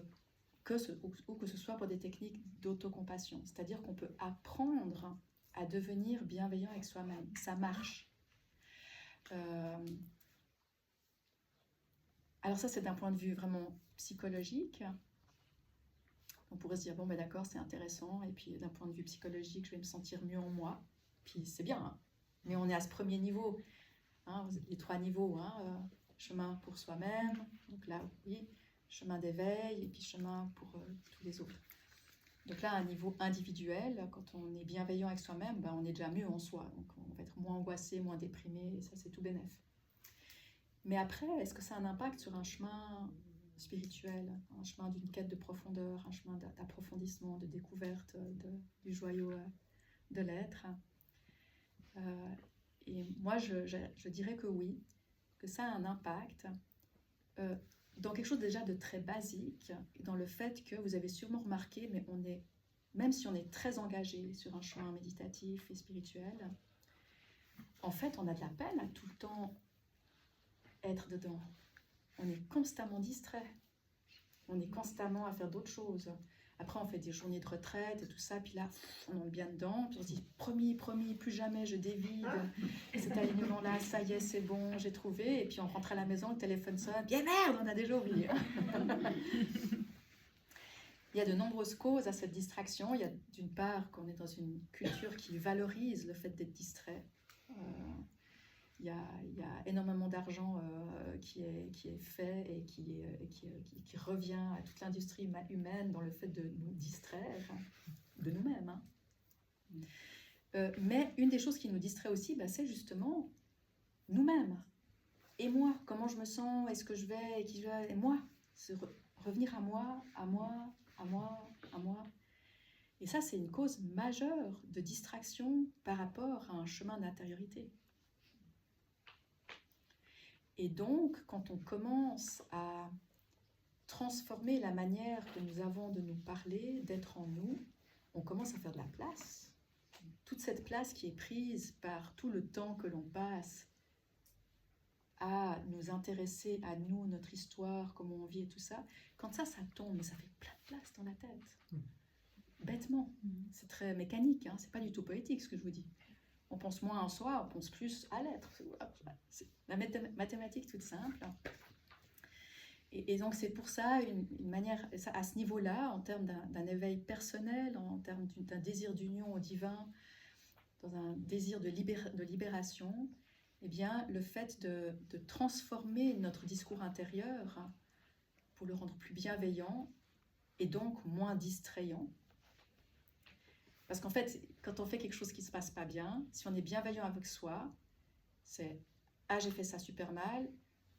S1: que ce soit pour des techniques d'autocompassion. C'est-à-dire qu'on peut apprendre à devenir bienveillant avec soi-même. Ça marche. Alors ça, c'est d'un point de vue vraiment psychologique. On pourrait se dire, bon, ben d'accord, c'est intéressant. Et puis d'un point de vue psychologique, je vais me sentir mieux en moi. Puis c'est bien, hein. Mais on est à ce premier niveau. Hein, les 3 niveaux, hein, chemin pour soi-même, donc là, oui, chemin d'éveil, et puis chemin pour tous les autres. Donc là, à un niveau individuel, quand on est bienveillant avec soi-même, ben, on est déjà mieux en soi, donc on va être moins angoissé, moins déprimé, et ça c'est tout bénef. Mais après, est-ce que ça a un impact sur un chemin spirituel, un chemin d'une quête de profondeur, un chemin d'approfondissement, de découverte du joyau de l'être? Et moi, je dirais que oui, que ça a un impact dans quelque chose déjà de très basique, dans le fait que vous avez sûrement remarqué, mais même si on est très engagé sur un chemin méditatif et spirituel, en fait, on a de la peine à tout le temps être dedans. On est constamment distrait. On est constamment à faire d'autres choses, Après, on fait des journées de retraite et tout ça. Puis là, on est bien dedans. Puis on se dit, promis, plus jamais je dévide. Cet alignement-là, ça y est, c'est bon, j'ai trouvé. Et puis on rentre à la maison, le téléphone sonne. Bien merde, on a déjà oublié. Il y a de nombreuses causes à cette distraction. Il y a d'une part qu'on est dans une culture qui valorise le fait d'être distrait. Il y a énormément d'argent qui est fait et qui revient à toute l'industrie humaine dans le fait de nous distraire de nous-mêmes. Mais une des choses qui nous distrait aussi, c'est justement nous-mêmes. Et moi, comment je me sens, est-ce que je vais, et qui je vais, et moi. C'est revenir à moi, à moi, à moi, à moi. Et ça, c'est une cause majeure de distraction par rapport à un chemin d'intériorité. Et donc, quand on commence à transformer la manière que nous avons de nous parler, d'être en nous, on commence à faire de la place. Toute cette place qui est prise par tout le temps que l'on passe à nous intéresser à nous, notre histoire, comment on vit et tout ça, quand ça tombe, mais ça fait plein de place dans la tête. Bêtement. C'est très mécanique, c'est pas du tout poétique ce que je vous dis. On pense moins en soi, on pense plus à l'être. C'est la mathématique toute simple. Et donc c'est pour ça une manière, à ce niveau-là, en termes d'un éveil personnel, en termes d'un désir d'union au divin, dans un désir de libération, eh bien, le fait de transformer notre discours intérieur pour le rendre plus bienveillant et donc moins distrayant. Parce qu'en fait, quand on fait quelque chose qui ne se passe pas bien, si on est bienveillant avec soi, c'est « Ah, j'ai fait ça super mal,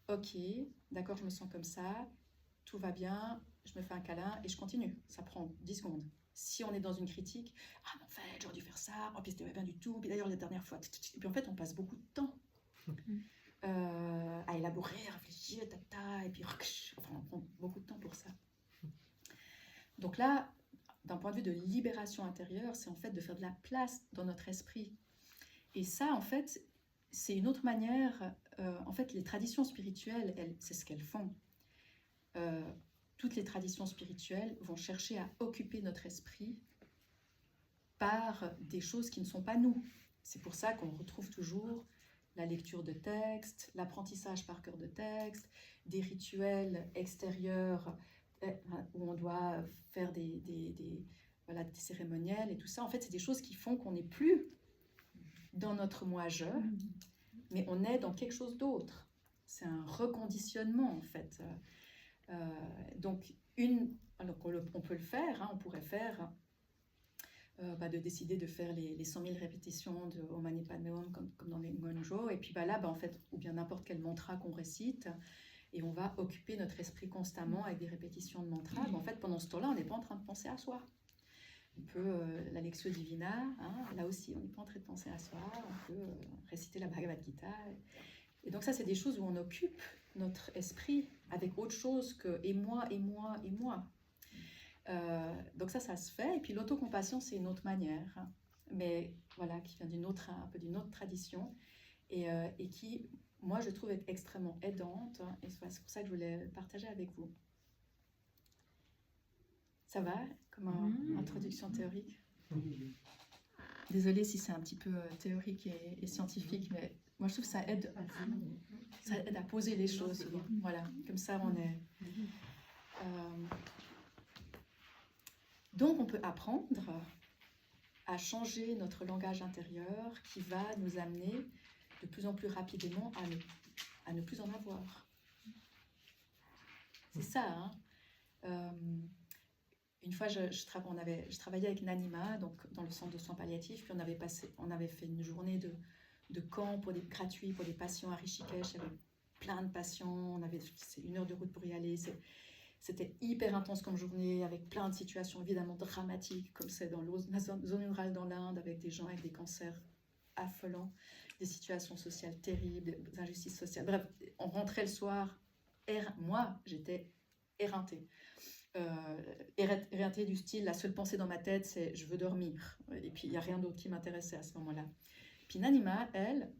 S1: ok, d'accord, je me sens comme ça, tout va bien, je me fais un câlin et je continue. » Ça prend 10 secondes. Si on est dans une critique, « Ah, mais en fait, j'aurais dû faire ça, oh, puis c'était pas bien du tout, puis d'ailleurs, la dernière fois... » Et puis en fait, on passe beaucoup de temps à élaborer, à réfléchir, et puis enfin, on prend beaucoup de temps pour ça. Donc là, d'un point de vue de libération intérieure, c'est en fait de faire de la place dans notre esprit. Et ça, en fait, c'est une autre manière. En fait, les traditions spirituelles, c'est ce qu'elles font. Toutes les traditions spirituelles vont chercher à occuper notre esprit par des choses qui ne sont pas nous. C'est pour ça qu'on retrouve toujours la lecture de textes, l'apprentissage par cœur de textes, des rituels extérieurs où on doit faire des cérémoniels et tout ça. En fait, c'est des choses qui font qu'on n'est plus dans notre moi-je, mais on est dans quelque chose d'autre. C'est un reconditionnement, en fait. Donc, on peut le faire, on pourrait faire, de décider de faire les 100 000 répétitions de Om Mani Padme Hum comme dans les Monjo, et puis là, en fait, ou bien n'importe quel mantra qu'on récite, et on va occuper notre esprit constamment avec des répétitions de mantras. En fait, pendant ce temps-là, on n'est pas en train de penser à soi. On peut, la Lectio Divina, là aussi, on n'est pas en train de penser à soi. On peut réciter la Bhagavad Gita. Et donc ça, c'est des choses où on occupe notre esprit avec autre chose que « et moi, et moi, et moi ». Donc ça se fait. Et puis l'autocompassion, c'est une autre manière, mais voilà, qui vient un peu d'une autre tradition et qui, moi, je trouve être extrêmement aidante. Et c'est pour ça que je voulais partager avec vous. Ça va comme introduction théorique? Désolée si c'est un petit peu théorique et scientifique, mais moi je trouve que ça aide à poser les choses. Voilà, comme ça on est... Donc on peut apprendre à changer notre langage intérieur qui va nous amener de plus en plus rapidement à ne plus en avoir. C'est ça, une fois, je travaillais avec Nanima, donc dans le centre de soins palliatifs, puis on avait fait une journée de camp gratuit pour des patients à Rishikesh. Il y avait plein de patients, c'est 1 heure de route pour y aller. C'était hyper intense comme journée, avec plein de situations évidemment dramatiques, comme c'est dans la zone rurale dans l'Inde, avec des gens avec des cancers affolants, des situations sociales terribles, des injustices sociales. Bref, on rentrait le soir, moi, j'étais éreintée. Éreintée du style, la seule pensée dans ma tête, c'est « je veux dormir ». Et puis, il n'y a rien d'autre qui m'intéressait à ce moment-là. Puis Nanima, elle,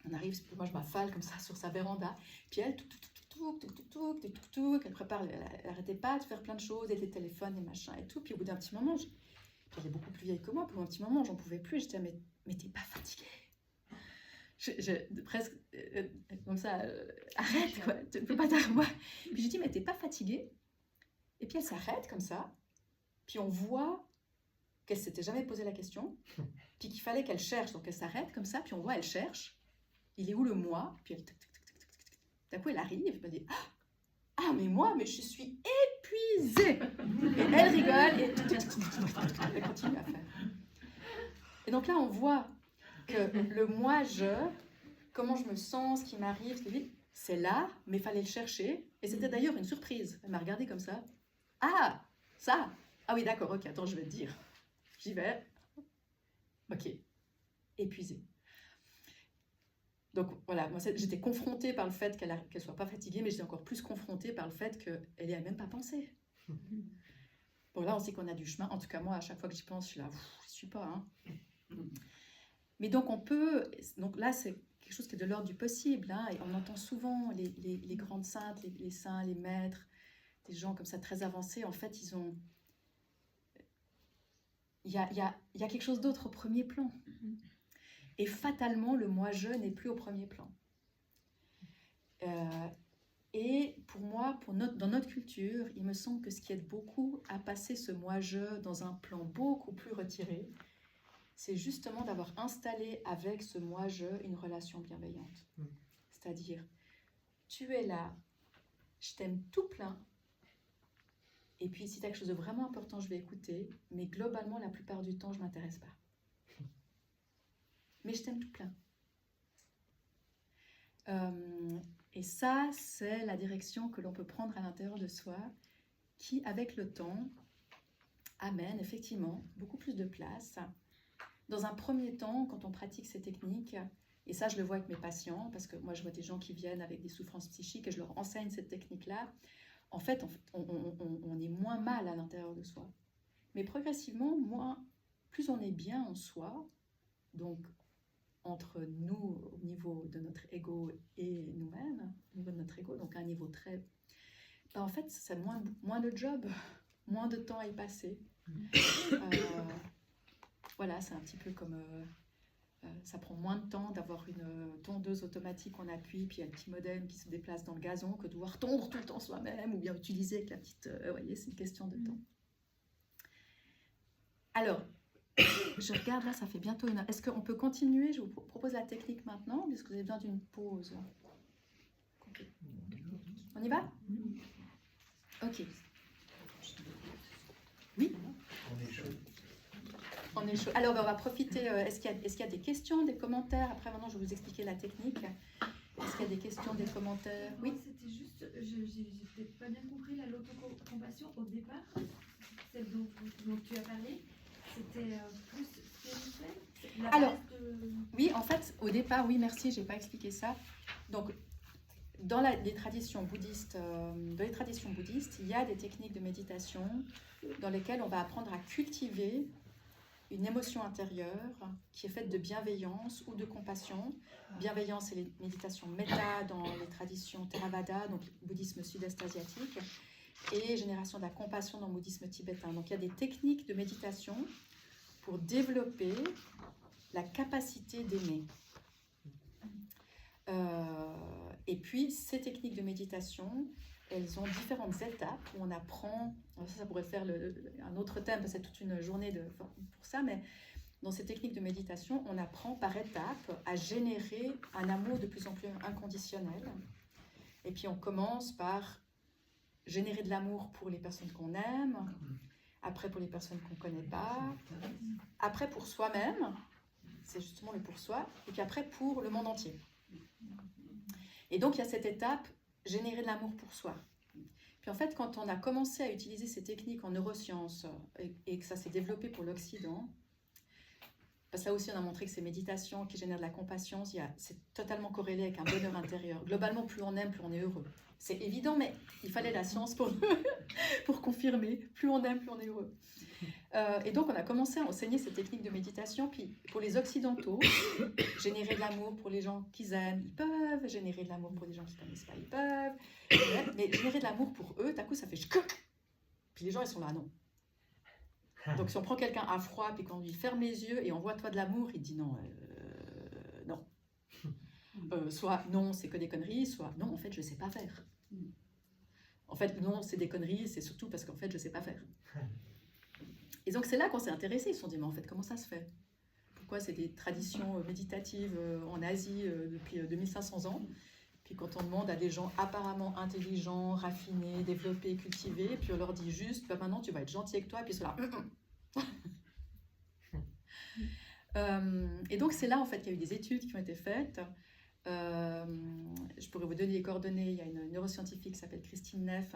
S1: on arrive, moi je m'affale comme ça sur sa véranda, puis elle, Elle prépare, elle n'arrêtait pas de faire plein de choses, et des téléphones, des machins et tout. Puis au bout d'un petit moment, elle est beaucoup plus vieille que moi, puis au bout d'un petit moment, j'en pouvais plus. J'étais, mais t'es pas fatiguée? Presque comme ça, arrête quoi, tu ne peux pas t'arrêter. Puis j'ai dit, mais t'es pas fatiguée? Et puis elle s'arrête comme ça, puis on voit qu'elle s'était jamais posé la question, puis qu'il fallait qu'elle cherche, donc elle s'arrête comme ça, puis on voit, elle cherche, il est où le moi? Puis elle, d'un coup elle arrive, et elle dit, ah mais moi, mais je suis épuisée. Et elle rigole, et elle continue à faire. Et donc là on voit que le moi-je, comment je me sens, ce qui m'arrive, c'est là, mais il fallait le chercher. Et c'était d'ailleurs une surprise. Elle m'a regardée comme ça. Ah, ça. Ah oui, d'accord, ok, attends, je vais te dire. J'y vais. Ok. Épuisée. Donc voilà, moi j'étais confrontée par le fait qu'elle ne soit pas fatiguée, mais j'étais encore plus confrontée par le fait qu'elle n'y a même pas pensé. Bon, là on sait qu'on a du chemin. En tout cas, moi, à chaque fois que j'y pense, je suis là, je ne suis pas. Hein. Mais donc on peut, donc là c'est quelque chose qui est de l'ordre du possible, hein, et on entend souvent les grandes saintes, les saints, les maîtres, des gens comme ça très avancés, en fait il y a quelque chose d'autre au premier plan. Et fatalement le moi-je n'est plus au premier plan. Et pour moi, dans notre culture, il me semble que ce qui aide beaucoup à passer ce moi-je dans un plan beaucoup plus retiré, c'est justement d'avoir installé avec ce moi-je une relation bienveillante. C'est-à-dire, tu es là, je t'aime tout plein, et puis si tu as quelque chose de vraiment important, je vais écouter, mais globalement, la plupart du temps, je ne m'intéresse pas. Mais je t'aime tout plein. Et ça, c'est la direction que l'on peut prendre à l'intérieur de soi, qui, avec le temps, amène effectivement beaucoup plus de place. Dans un premier temps, quand on pratique ces techniques, et ça je le vois avec mes patients, parce que moi je vois des gens qui viennent avec des souffrances psychiques et je leur enseigne cette technique-là, en fait on est moins mal à l'intérieur de soi. Mais progressivement, plus on est bien en soi, donc entre nous au niveau de notre ego et nous-mêmes, au niveau de notre ego, donc à un niveau très... en fait, c'est moins de job, moins de temps à y passer. Voilà, c'est un petit peu comme... ça prend moins de temps d'avoir une tondeuse automatique qu'on appuie, puis un petit modem qui se déplace dans le gazon, que de devoir tondre tout le temps soi-même, ou bien utiliser avec la petite... vous voyez, c'est une question de temps. Alors, je regarde là, ça fait bientôt une heure. Est-ce qu'on peut continuer? Je vous propose la technique maintenant, ou est-ce que vous avez besoin d'une pause? On y va? Ok. Oui?
S5: On est chaud.
S1: On est chaud. Alors, on va profiter. Est-ce qu'il y a des questions, des commentaires? Après, maintenant, je vais vous expliquer la technique. Est-ce qu'il y a des questions, des commentaires? Oui?
S3: Moi, c'était juste, j'ai peut-être pas bien compris l'autocompassion au départ, celle dont tu as parlé. C'était plus spirituel?
S1: Alors, oui, en fait, au départ, oui, merci, j'ai pas expliqué ça. Donc, dans les traditions bouddhistes, il y a des techniques de méditation dans lesquelles on va apprendre à cultiver une émotion intérieure qui est faite de bienveillance ou de compassion. Bienveillance, c'est les méditations méta dans les traditions Theravada, donc le bouddhisme sud-est asiatique, et génération de la compassion dans le bouddhisme tibétain. Donc il y a des techniques de méditation pour développer la capacité d'aimer. Et puis ces techniques de méditation, elles ont différentes étapes où on apprend, ça pourrait faire un autre thème, parce que c'est toute une journée pour ça, mais dans ces techniques de méditation, on apprend par étapes à générer un amour de plus en plus inconditionnel. Et puis on commence par générer de l'amour pour les personnes qu'on aime, après pour les personnes qu'on ne connaît pas, après pour soi-même, c'est justement le pour soi, et puis après pour le monde entier. Et donc il y a cette étape, générer de l'amour pour soi. Puis en fait, quand on a commencé à utiliser ces techniques en neurosciences et que ça s'est développé pour l'Occident, parce que là aussi on a montré que ces méditations qui génèrent de la compassion, c'est totalement corrélé avec un bonheur intérieur. Globalement, plus on aime, plus on est heureux. C'est évident, mais il fallait la science pour, pour confirmer. Plus on aime, plus on est heureux. Et donc on a commencé à enseigner ces techniques de méditation. Puis pour les Occidentaux, générer de l'amour pour les gens qu'ils aiment, ils peuvent. Générer de l'amour pour les gens qu'ils ne connaissent pas, ils peuvent. Mais générer de l'amour pour eux, d'un coup ça fait ch'k. Puis les gens ils sont là, non. Donc si on prend quelqu'un à froid, puis qu'on lui ferme les yeux et on voit toi de l'amour, il dit non, non. Soit non, c'est que des conneries, soit non, en fait, je sais pas faire. En fait, non, c'est des conneries, c'est surtout parce qu'en fait, je sais pas faire. Et donc c'est là qu'on s'est intéressé. Ils se sont dit, mais en fait, comment ça se fait? Pourquoi c'est des traditions méditatives en Asie depuis 2500 ans? Puis quand on demande à des gens apparemment intelligents, raffinés, développés, cultivés, puis on leur dit juste, bah, maintenant tu vas être gentil avec toi, puis cela. Et donc c'est là en fait qu'il y a eu des études qui ont été faites. Je pourrais vous donner les coordonnées. Il y a une neuroscientifique qui s'appelle Christine Neff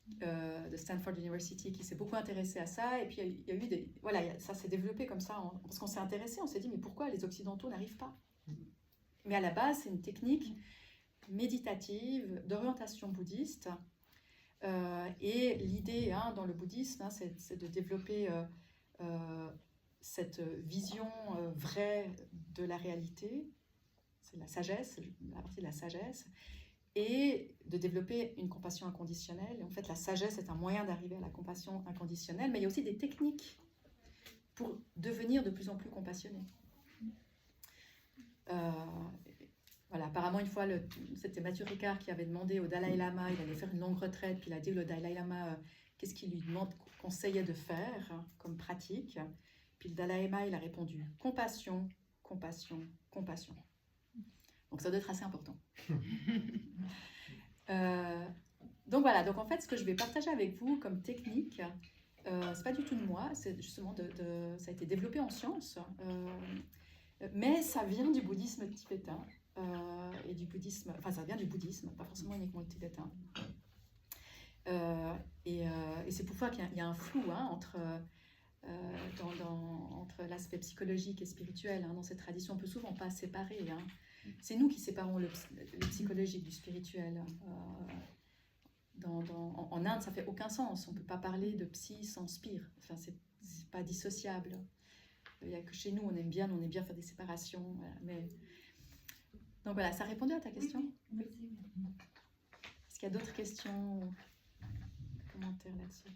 S1: de Stanford University qui s'est beaucoup intéressée à ça. Et puis il y a eu des... Voilà, ça s'est développé comme ça. Parce qu'on s'est intéressé, on s'est dit, mais pourquoi les Occidentaux n'arrivent pas? Mais à la base, c'est une technique méditative d'orientation bouddhiste. Et l'idée dans le bouddhisme, c'est de développer cette vision vraie de la réalité, c'est la sagesse, la partie de la sagesse, et de développer une compassion inconditionnelle. Et en fait, la sagesse est un moyen d'arriver à la compassion inconditionnelle, mais il y a aussi des techniques pour devenir de plus en plus compassionné. Voilà, apparemment, une fois, c'était Mathieu Ricard qui avait demandé au Dalai Lama, il allait faire une longue retraite, puis il a dit au Dalai Lama qu'est-ce qu'il lui conseillait de faire comme pratique. Puis le Dalai Lama, il a répondu compassion, compassion, compassion. Donc ça doit être assez important. Donc voilà, donc en fait, ce que je vais partager avec vous comme technique, c'est pas du tout de moi, c'est justement ça a été développé en sciences, mais ça vient du bouddhisme tibétain. Et du bouddhisme, enfin ça vient du bouddhisme, pas forcément uniquement du tibétain. Et c'est pour ça qu'il y a un flou entre l'aspect psychologique et spirituel. Dans cette tradition, on ne peut souvent pas séparer. C'est nous qui séparons le psychologique du spirituel. En Inde, ça ne fait aucun sens. On ne peut pas parler de psy sans spire. Enfin, c'est pas dissociable. Il n'y a que chez nous, on aime bien faire des séparations. Voilà. Mais... Donc voilà, ça répondait à ta question?
S3: Oui.
S1: Est-ce qu'il y a d'autres questions ou commentaires là-dessus?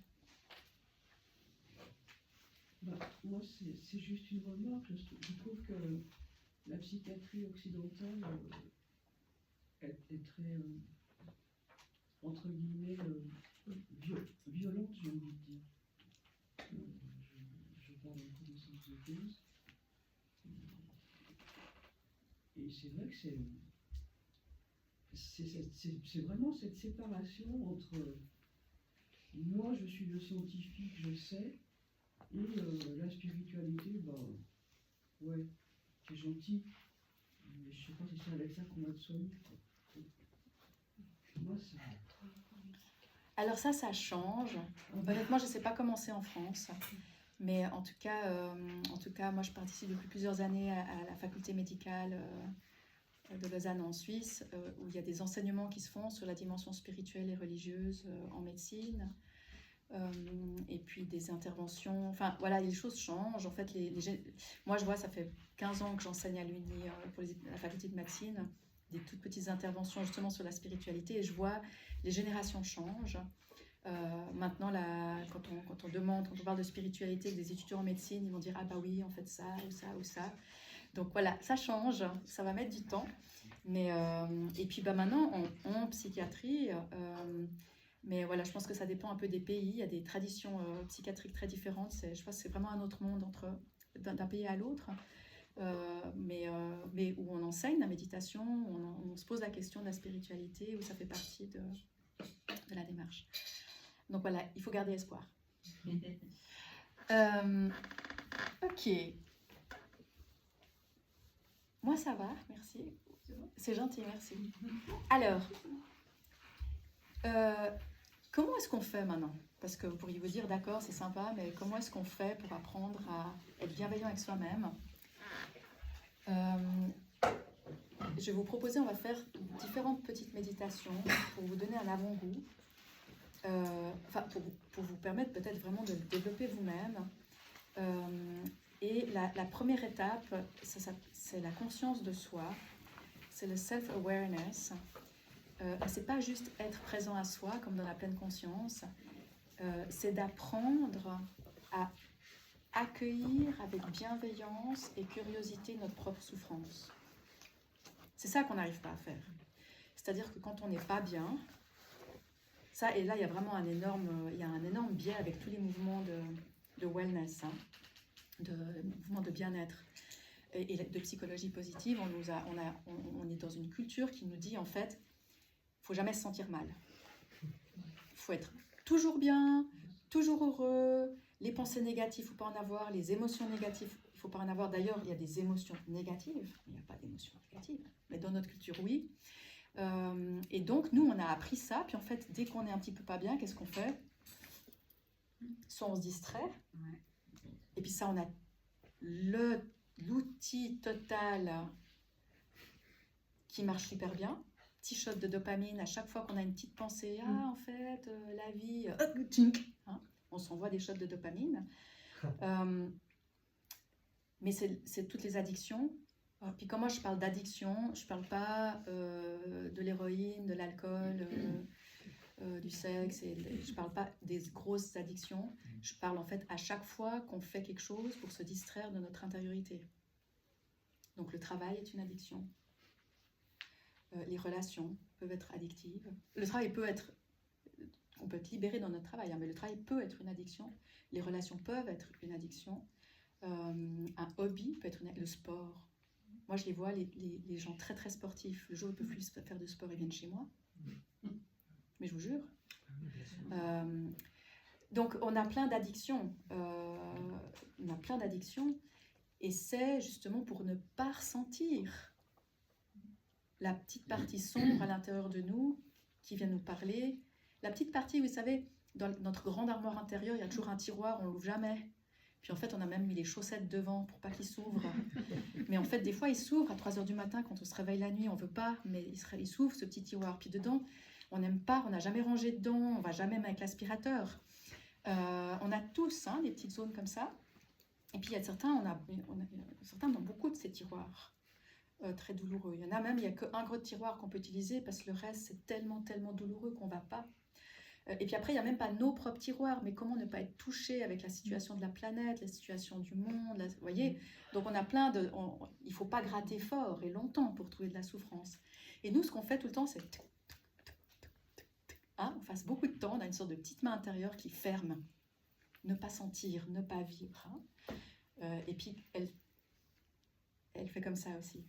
S5: Moi, c'est juste une remarque. Je trouve que la psychiatrie occidentale est très, entre guillemets, violente, j'ai envie de dire. Je parle en connaissance de cause. Et c'est vrai que c'est vraiment cette séparation entre moi, je suis le scientifique, je sais, et la spiritualité, ouais, c'est gentil, mais je sais pas si c'est avec ça qu'on va te soigner. Moi, ça...
S1: Alors ça change. Honnêtement, je ne sais pas comment c'est en France. Mais en tout cas, moi je participe depuis plusieurs années à la faculté médicale de Lausanne en Suisse, où il y a des enseignements qui se font sur la dimension spirituelle et religieuse en médecine, et puis des interventions. Enfin voilà, les choses changent. En fait, moi je vois, ça fait 15 ans que j'enseigne à l'Uni pour la faculté de médecine, des toutes petites interventions justement sur la spiritualité, et je vois les générations changent. Maintenant, quand on parle de spiritualité avec des étudiants en médecine, ils vont dire ah bah oui, en fait ça ou ça ou ça. Donc voilà, ça change, ça va mettre du temps. Mais et puis maintenant en psychiatrie, mais voilà, je pense que ça dépend un peu des pays. Il y a des traditions psychiatriques très différentes. Je pense que c'est vraiment un autre monde d'un pays à l'autre. Mais où on enseigne la méditation, on se pose la question de la spiritualité, où ça fait partie de la démarche. Donc voilà, il faut garder espoir. Ok. Moi, ça va, merci. C'est gentil, merci. Alors, comment est-ce qu'on fait maintenant? Parce que vous pourriez vous dire, d'accord, c'est sympa, mais comment est-ce qu'on fait pour apprendre à être bienveillant avec soi-même? Je vais vous proposer, on va faire différentes petites méditations pour vous donner un avant-goût, pour vous permettre peut-être vraiment de le développer vous-même. Et la première étape, c'est la conscience de soi, c'est le self-awareness. C'est pas juste être présent à soi, comme dans la pleine conscience, c'est d'apprendre à accueillir avec bienveillance et curiosité notre propre souffrance. C'est ça qu'on n'arrive pas à faire. C'est-à-dire que quand on n'est pas bien, ça, et là il y a vraiment un énorme biais avec tous les mouvements de wellness, de mouvements de bien-être et de psychologie positive. On est dans une culture qui nous dit en fait, il ne faut jamais se sentir mal. Il faut être toujours bien, toujours heureux. Les pensées négatives, il ne faut pas en avoir. Les émotions négatives, il ne faut pas en avoir. D'ailleurs, il y a des émotions négatives. Il n'y a pas d'émotions négatives. Mais dans notre culture, oui. Et donc, nous, on a appris ça. Puis en fait, dès qu'on est un petit peu pas bien, qu'est-ce qu'on fait? Soit on se distrait. Et puis ça, on a l'outil total qui marche super bien. Petit shot de dopamine à chaque fois qu'on a une petite pensée. Ah, en fait, la vie... on s'envoie des shots de dopamine. Mais c'est toutes les addictions. Puis quand moi je parle d'addiction, je ne parle pas de l'héroïne, de l'alcool, du sexe. Je ne parle pas des grosses addictions. Je parle en fait à chaque fois qu'on fait quelque chose pour se distraire de notre intériorité. Donc le travail est une addiction. Les relations peuvent être addictives. Le travail peut être... On peut être libéré dans notre travail, mais le travail peut être une addiction. Les relations peuvent être une addiction. Un hobby peut être le sport. Moi, je les vois, les gens très très sportifs. Le jour où ils ne peuvent plus faire de sport, ils viennent chez moi. Mais je vous jure. Donc, on a plein d'addictions. Et c'est justement pour ne pas ressentir la petite partie sombre à l'intérieur de nous qui vient nous parler. La petite partie, vous savez, dans notre grande armoire intérieure, il y a toujours un tiroir, on ne l'ouvre jamais. Puis en fait, on a même mis les chaussettes devant pour pas qu'il s'ouvre. Mais en fait, des fois, il s'ouvre à 3h du matin quand on se réveille la nuit, on veut pas, mais il s'ouvre ce petit tiroir. Puis dedans, on n'aime pas, on n'a jamais rangé dedans, on va jamais même avec l'aspirateur. On a tous des petites zones comme ça. Et puis il y a certains, certains dans beaucoup de ces tiroirs. Très douloureux. Il y en a même, il n'y a qu'un gros tiroir qu'on peut utiliser parce que le reste, c'est tellement, tellement douloureux qu'on ne va pas. Et puis après, il n'y a même pas nos propres tiroirs, mais comment ne pas être touché avec la situation de la planète, la situation du monde, vous voyez? Donc on a plein de... il ne faut pas gratter fort et longtemps pour trouver de la souffrance. Et nous, ce qu'on fait tout le temps, c'est... on passe beaucoup de temps, on a une sorte de petite main intérieure qui ferme. Ne pas sentir, ne pas vivre. Et puis, elle fait comme ça aussi.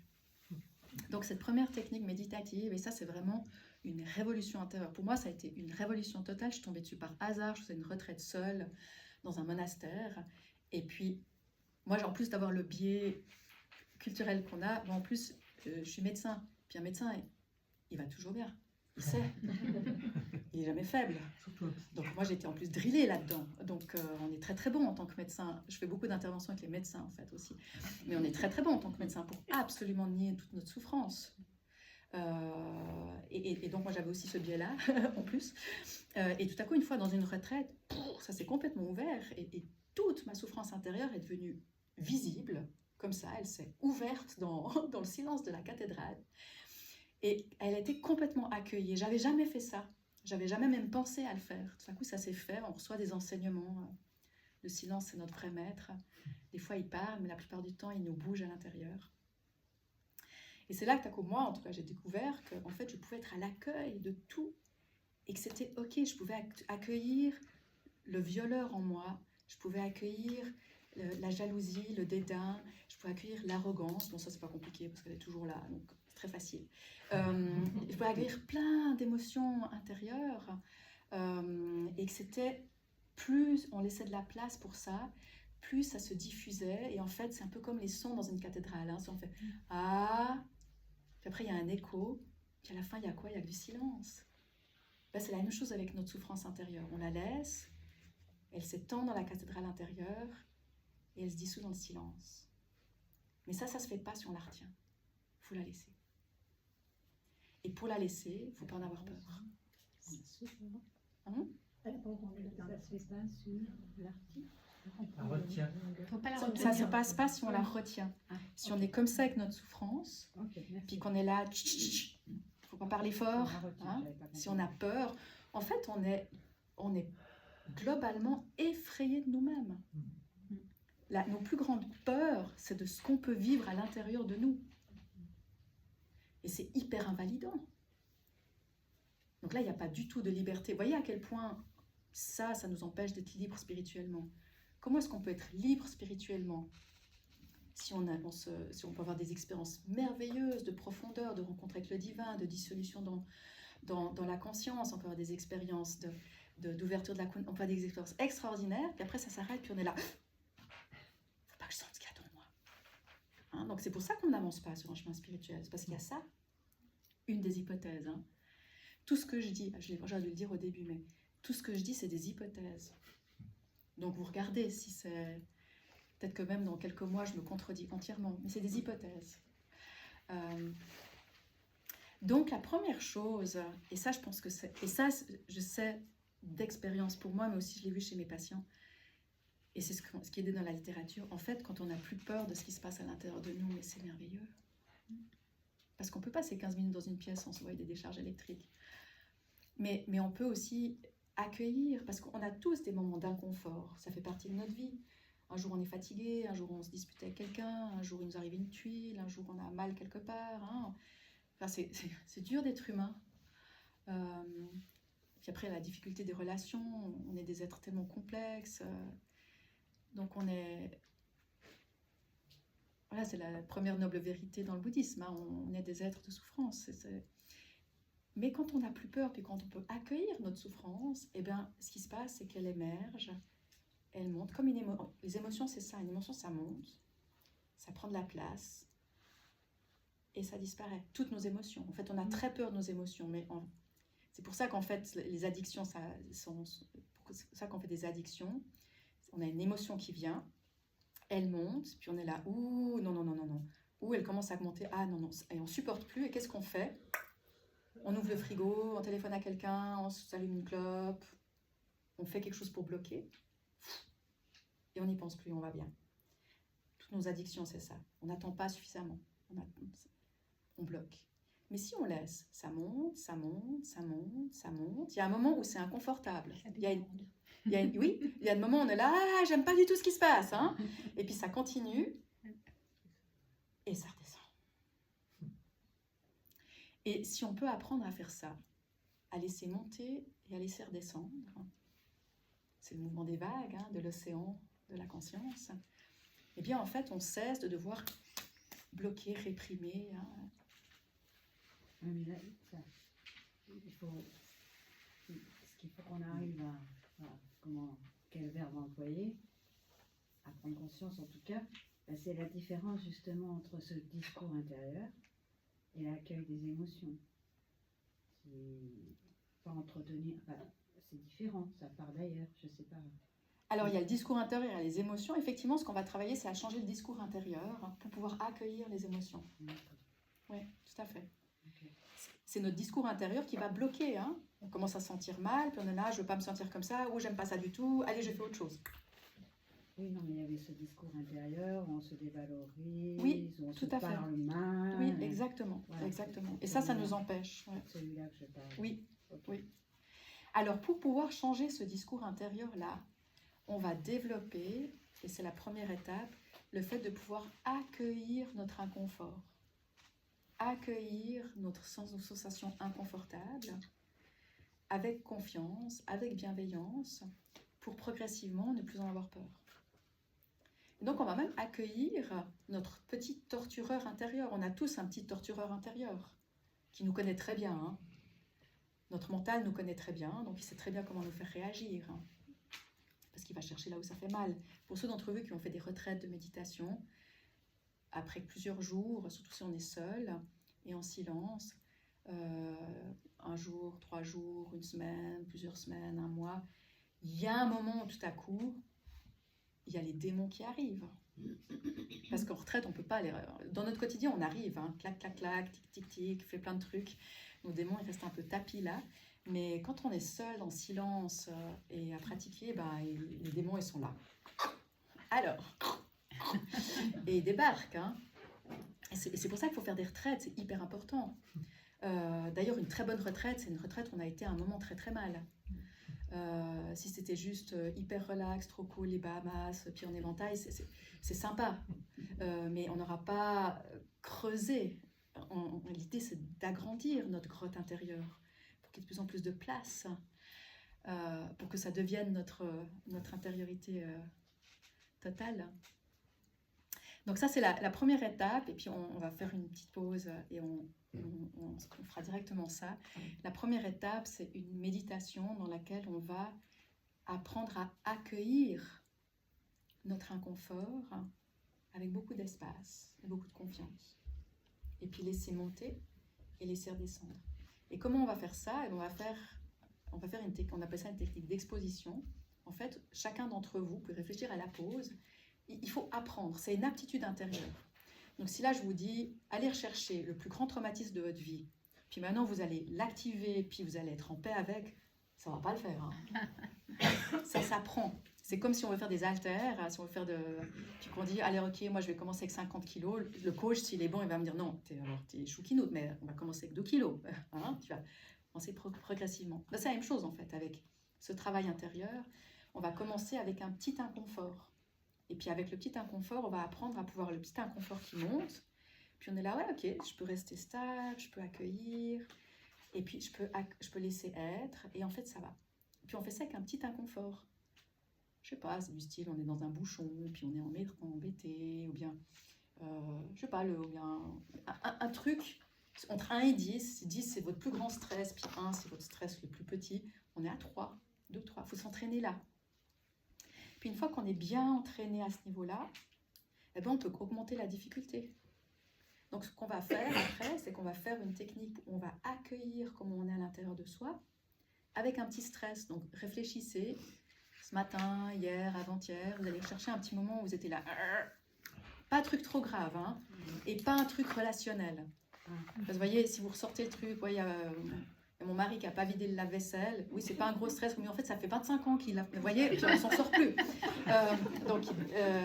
S1: Donc cette première technique méditative, et ça c'est vraiment une révolution intérieure. Pour moi ça a été une révolution totale, je suis tombée dessus par hasard, je faisais une retraite seule dans un monastère. Et puis moi en plus d'avoir le biais culturel qu'on a, moi, en plus je suis médecin. Puis un médecin, il va toujours bien, il sait, il n'est jamais faible. Donc moi j'étais en plus drillée là-dedans. Donc on est très très bon en tant que médecin. Je fais beaucoup d'interventions avec les médecins en fait aussi. Mais on est très très bon en tant que médecin pour absolument nier toute notre souffrance. Et donc moi j'avais aussi ce biais-là en plus. Et tout à coup une fois dans une retraite, ça s'est complètement ouvert et toute ma souffrance intérieure est devenue visible. Comme ça, elle s'est ouverte dans le silence de la cathédrale. Et elle a été complètement accueillie. J'avais jamais fait ça. J'avais jamais même pensé à le faire. Tout à coup, ça s'est fait. On reçoit des enseignements. Le silence, c'est notre vrai maître. Des fois, il parle, mais la plupart du temps, il nous bouge à l'intérieur. Et c'est là que, tout à coup, moi, en tout cas, j'ai découvert qu'en fait, je pouvais être à l'accueil de tout. Et que c'était OK. Je pouvais accueillir le violeur en moi. Je pouvais accueillir la jalousie, le dédain. Je pouvais accueillir l'arrogance. Bon, ça, c'est pas compliqué parce qu'elle est toujours là. Donc, très facile. Je pouvais accueillir plein d'émotions intérieures et que c'était plus on laissait de la place pour ça, plus ça se diffusait. Et en fait, c'est un peu comme les sons dans une cathédrale. Si on fait puis après il y a un écho, puis à la fin il y a quoi? Il y a du silence. Ben, c'est la même chose avec notre souffrance intérieure. On la laisse, elle s'étend dans la cathédrale intérieure et elle se dissout dans le silence. Mais ça se fait pas si on la retient. Il faut la laisser. Et pour la laisser, il ne faut pas en avoir peur.
S6: On retient.
S2: Faut pas la
S1: Ça
S2: retenir.
S1: ne se passe pas si on la retient. Si on est comme ça avec notre souffrance, puis qu'on est là, il ne faut pas parler fort. Hein, si on a peur, en fait, on est globalement effrayé de nous-mêmes. Nos plus grandes peurs, c'est de ce qu'on peut vivre à l'intérieur de nous. Et c'est hyper invalidant. Donc là, il n'y a pas du tout de liberté. Vous voyez à quel point ça nous empêche d'être libre spirituellement. Comment est-ce qu'on peut être libre spirituellement si on peut avoir des expériences merveilleuses de profondeur, de rencontre avec le divin, de dissolution dans la conscience, on peut avoir des expériences d'ouverture de la conscience, on peut avoir des expériences extraordinaires, puis après ça s'arrête, puis on est là. Faut pas que je sente ce qu'il y a dans moi. Hein, donc c'est pour ça qu'on n'avance pas sur un chemin spirituel, c'est parce qu'il y a ça, une des hypothèses. Hein. Tout ce que je dis, j'ai dû le dire au début, mais tout ce que je dis, c'est des hypothèses. Donc vous regardez si c'est... Peut-être que même dans quelques mois, je me contredis entièrement, mais c'est des hypothèses. Donc la première chose, et ça je pense que c'est... Et ça, je sais d'expérience pour moi, mais aussi je l'ai vu chez mes patients, et c'est ce qui est dit dans la littérature, en fait, quand on n'a plus peur de ce qui se passe à l'intérieur de nous, mais c'est merveilleux. Parce qu'on peut passer 15 minutes dans une pièce sans se voir des décharges électriques. Mais on peut aussi accueillir, parce qu'on a tous des moments d'inconfort, ça fait partie de notre vie. Un jour on est fatigué, un jour on se dispute avec quelqu'un, un jour il nous arrive une tuile, un jour on a mal quelque part. Hein. Enfin, c'est dur d'être humain. Puis après la difficulté des relations, on est des êtres tellement complexes. Donc on est... Voilà, c'est la première noble vérité dans le bouddhisme. Hein. On est des êtres de souffrance. Mais quand on n'a plus peur, puis quand on peut accueillir notre souffrance, eh bien, ce qui se passe, c'est qu'elle émerge, elle monte. Comme les émotions, c'est ça. Une émotion, ça monte, ça prend de la place, et ça disparaît. Toutes nos émotions. En fait, on a très peur de nos émotions, mais c'est pour ça qu'en fait, les addictions, c'est ça qu'on fait des addictions. On a une émotion qui vient, elle monte, puis on est là, ouh, non, non, non, non, non. Ou elle commence à monter, ah non, non, et on supporte plus, et qu'est-ce qu'on fait ? On ouvre le frigo, on téléphone à quelqu'un, on s'allume une clope, on fait quelque chose pour bloquer, et on n'y pense plus, on va bien. Toutes nos addictions, c'est ça. On n'attend pas suffisamment, on bloque. Mais si on laisse, ça monte, ça monte, ça monte, ça monte. Il y a un moment où c'est inconfortable. Oui, il y a un moment où on est là, ah, j'aime pas du tout ce qui se passe. Hein. Et puis ça continue, et ça redescend. Et si on peut apprendre à faire ça, à laisser monter et à laisser redescendre, c'est le mouvement des vagues, hein, de l'océan, de la conscience, eh bien en fait on cesse de devoir bloquer, réprimer. Hein.
S7: Mais là, ce qu'il faut qu'on arrive quel verbe employer, à prendre conscience en tout cas, c'est la différence justement entre ce discours intérieur et l'accueil des émotions. Pas entretenir, c'est différent, ça part d'ailleurs, je sais pas.
S1: Alors il y a le discours intérieur, il y a les émotions. Effectivement, ce qu'on va travailler, c'est à changer le discours intérieur pour pouvoir accueillir les émotions. Oui, tout à fait. Okay. C'est notre discours intérieur qui va bloquer. Hein. On commence à se sentir mal, puis on est là, je veux pas me sentir comme ça, ou j'aime pas ça du tout, allez, je fais autre chose.
S7: Oui, non, mais il y avait ce discours intérieur où on se dévalorise,
S1: oui,
S7: où on
S1: tout
S7: se
S1: à
S7: parle
S1: fait.
S7: mal.
S1: Oui, exactement. Voilà, exactement. Et ça nous empêche. Ouais.
S7: Celui-là que je parle.
S1: Oui, okay. Oui. Alors, pour pouvoir changer ce discours intérieur-là, on va développer, et c'est la première étape, le fait de pouvoir accueillir notre inconfort. Accueillir notre sensation inconfortable avec confiance, avec bienveillance, pour progressivement ne plus en avoir peur. Et donc, on va même accueillir notre petit tortureur intérieur. On a tous un petit tortureur intérieur qui nous connaît très bien. Hein. Notre mental nous connaît très bien, donc il sait très bien comment nous faire réagir. Hein. Parce qu'il va chercher là où ça fait mal. Pour ceux d'entre vous qui ont fait des retraites de méditation, après plusieurs jours, surtout si on est seul et en silence, un jour, 3 jours, une semaine, plusieurs semaines, un mois, il y a un moment où tout à coup, il y a les démons qui arrivent. Parce qu'en retraite, on ne peut pas aller... Dans notre quotidien, on arrive, hein, clac, clac, clac, tic, tic, tic, fait plein de trucs. Nos démons, ils restent un peu tapis là. Mais quand on est seul, en silence, et à pratiquer, les démons, ils sont là. Alors, et ils débarquent. Hein. Et c'est pour ça qu'il faut faire des retraites, c'est hyper important. D'ailleurs, une très bonne retraite, c'est une retraite où on a été à un moment très très mal. Si c'était juste hyper relax, trop cool, les Bahamas, pieds en éventail, c'est sympa. Mais on n'aura pas creusé. L'idée, c'est d'agrandir notre grotte intérieure pour qu'il y ait de plus en plus de place, pour que ça devienne notre intériorité totale. Donc ça, c'est la première étape. Et puis, on va faire une petite pause et on fera directement ça. La première étape, c'est une méditation dans laquelle on va apprendre à accueillir notre inconfort avec beaucoup d'espace et beaucoup de confiance. Et puis laisser monter et laisser redescendre. Et comment on va faire ça? On va faire on appelle ça une technique d'exposition. En fait, chacun d'entre vous peut réfléchir à la pause. Il faut apprendre, c'est une aptitude intérieure. Donc si là je vous dis, allez rechercher le plus grand traumatisme de votre vie, puis maintenant vous allez l'activer, puis vous allez être en paix avec, ça ne va pas le faire. Hein. Ça s'apprend. C'est comme si on veut faire des haltères, si on veut faire puis qu'on dit, allez ok, moi je vais commencer avec 50 kilos, le coach s'il est bon, il va me dire, non, t'es chouquinoute, mais on va commencer avec 2 kilos. Hein, tu vas commencer progressivement. C'est la même chose en fait, avec ce travail intérieur, on va commencer avec un petit inconfort. Et puis avec le petit inconfort, on va apprendre à pouvoir le petit inconfort qui monte. Puis on est là, ouais, ok, je peux rester stable, je peux accueillir. Et puis je peux laisser être. Et en fait, ça va. Puis on fait ça avec un petit inconfort. Je sais pas, c'est du style, on est dans un bouchon, puis on est embêté, ou bien, je sais pas, ou bien un truc entre 1 et 10. 10, c'est votre plus grand stress, puis 1, c'est votre stress le plus petit. On est à 3, 2, 3. Il faut s'entraîner là. Puis une fois qu'on est bien entraîné à ce niveau-là, eh ben on peut augmenter la difficulté. Donc ce qu'on va faire après, c'est qu'on va faire une technique où on va accueillir comment on est à l'intérieur de soi, avec un petit stress. Donc réfléchissez, ce matin, hier, avant-hier, vous allez chercher un petit moment où vous étiez là. Pas un truc trop grave, hein, et pas un truc relationnel. Parce que vous voyez, si vous ressortez le truc, il y a mon mari qui n'a pas vidé le lave-vaisselle. Oui, c'est pas un gros stress, mais en fait, ça fait 25 ans qu'il l'a. Vous voyez, puis on s'en sort plus.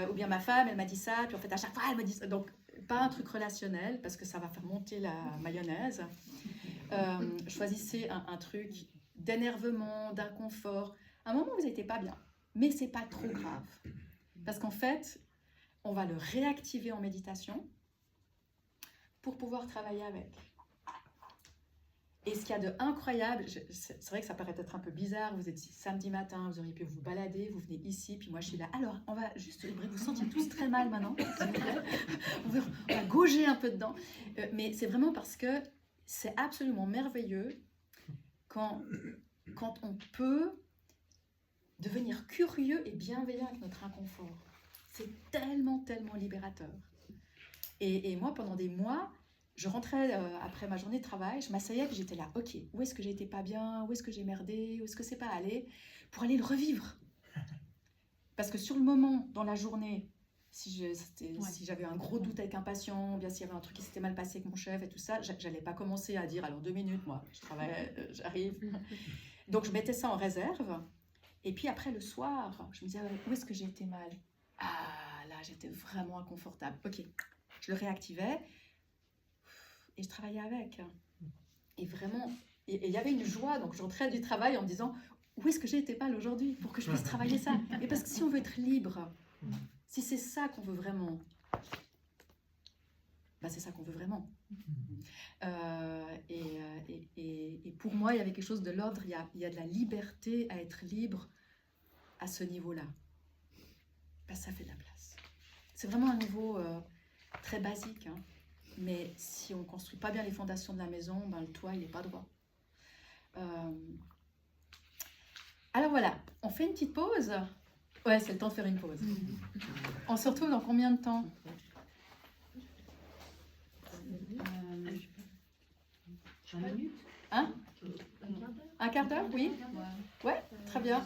S1: Ou bien ma femme, elle m'a dit ça, puis en fait, à chaque fois, elle me dit ça. Donc, pas un truc relationnel, parce que ça va faire monter la mayonnaise. Choisissez un truc d'énervement, d'inconfort. À un moment où vous n'étiez pas bien, mais c'est pas trop grave. Parce qu'en fait, on va le réactiver en méditation pour pouvoir travailler avec. Et ce qu'il y a de incroyable, c'est vrai que ça paraît être un peu bizarre, vous êtes samedi matin, vous auriez pu vous balader, vous venez ici, puis moi je suis là. Alors, on va juste, j'aimerais que vous sentiez tous très mal maintenant, on va gauger un peu dedans. Mais c'est vraiment parce que c'est absolument merveilleux quand on peut devenir curieux et bienveillant avec notre inconfort. C'est tellement, tellement libérateur. Et moi, pendant des mois, je rentrais après ma journée de travail, je m'asseyais et j'étais là, ok, où est-ce que j'ai été pas bien, où est-ce que j'ai merdé, où est-ce que c'est pas allé, pour aller le revivre. Parce que sur le moment, dans la journée, si j'avais un gros doute avec un patient, bien s'il y avait un truc qui s'était mal passé avec mon chef et tout ça, j'allais pas commencer à dire, alors 2 minutes, moi, je travaille, j'arrive. Donc je mettais ça en réserve. Et puis après, le soir, je me disais, où est-ce que j'ai été mal? Ah, là, j'étais vraiment inconfortable. Ok, je le réactivais. Et je travaillais avec. Et vraiment, il y avait une joie. Donc, j'entrais du travail en me disant, où est-ce que j'ai été mal aujourd'hui pour que je puisse travailler ça? Et parce que si on veut être libre, si c'est ça qu'on veut vraiment, c'est ça qu'on veut vraiment. Et pour moi, il y avait quelque chose de l'ordre, il y a de la liberté à être libre à ce niveau-là. Ça fait de la place. C'est vraiment un niveau très basique, hein. Mais si on ne construit pas bien les fondations de la maison, le toit, il n'est pas droit. Alors voilà, on fait une petite pause. Ouais, c'est le temps de faire une pause. On se retrouve dans combien de temps?
S7: 5 minutes.
S3: Un
S1: Un quart d'heure, oui. Ouais, très bien.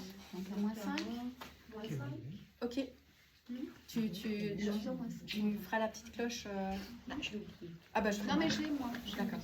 S2: Moins 5.
S1: Ok. Tu feras la petite cloche. Ah bah je
S2: Non mais je l'ai moi.
S1: D'accord.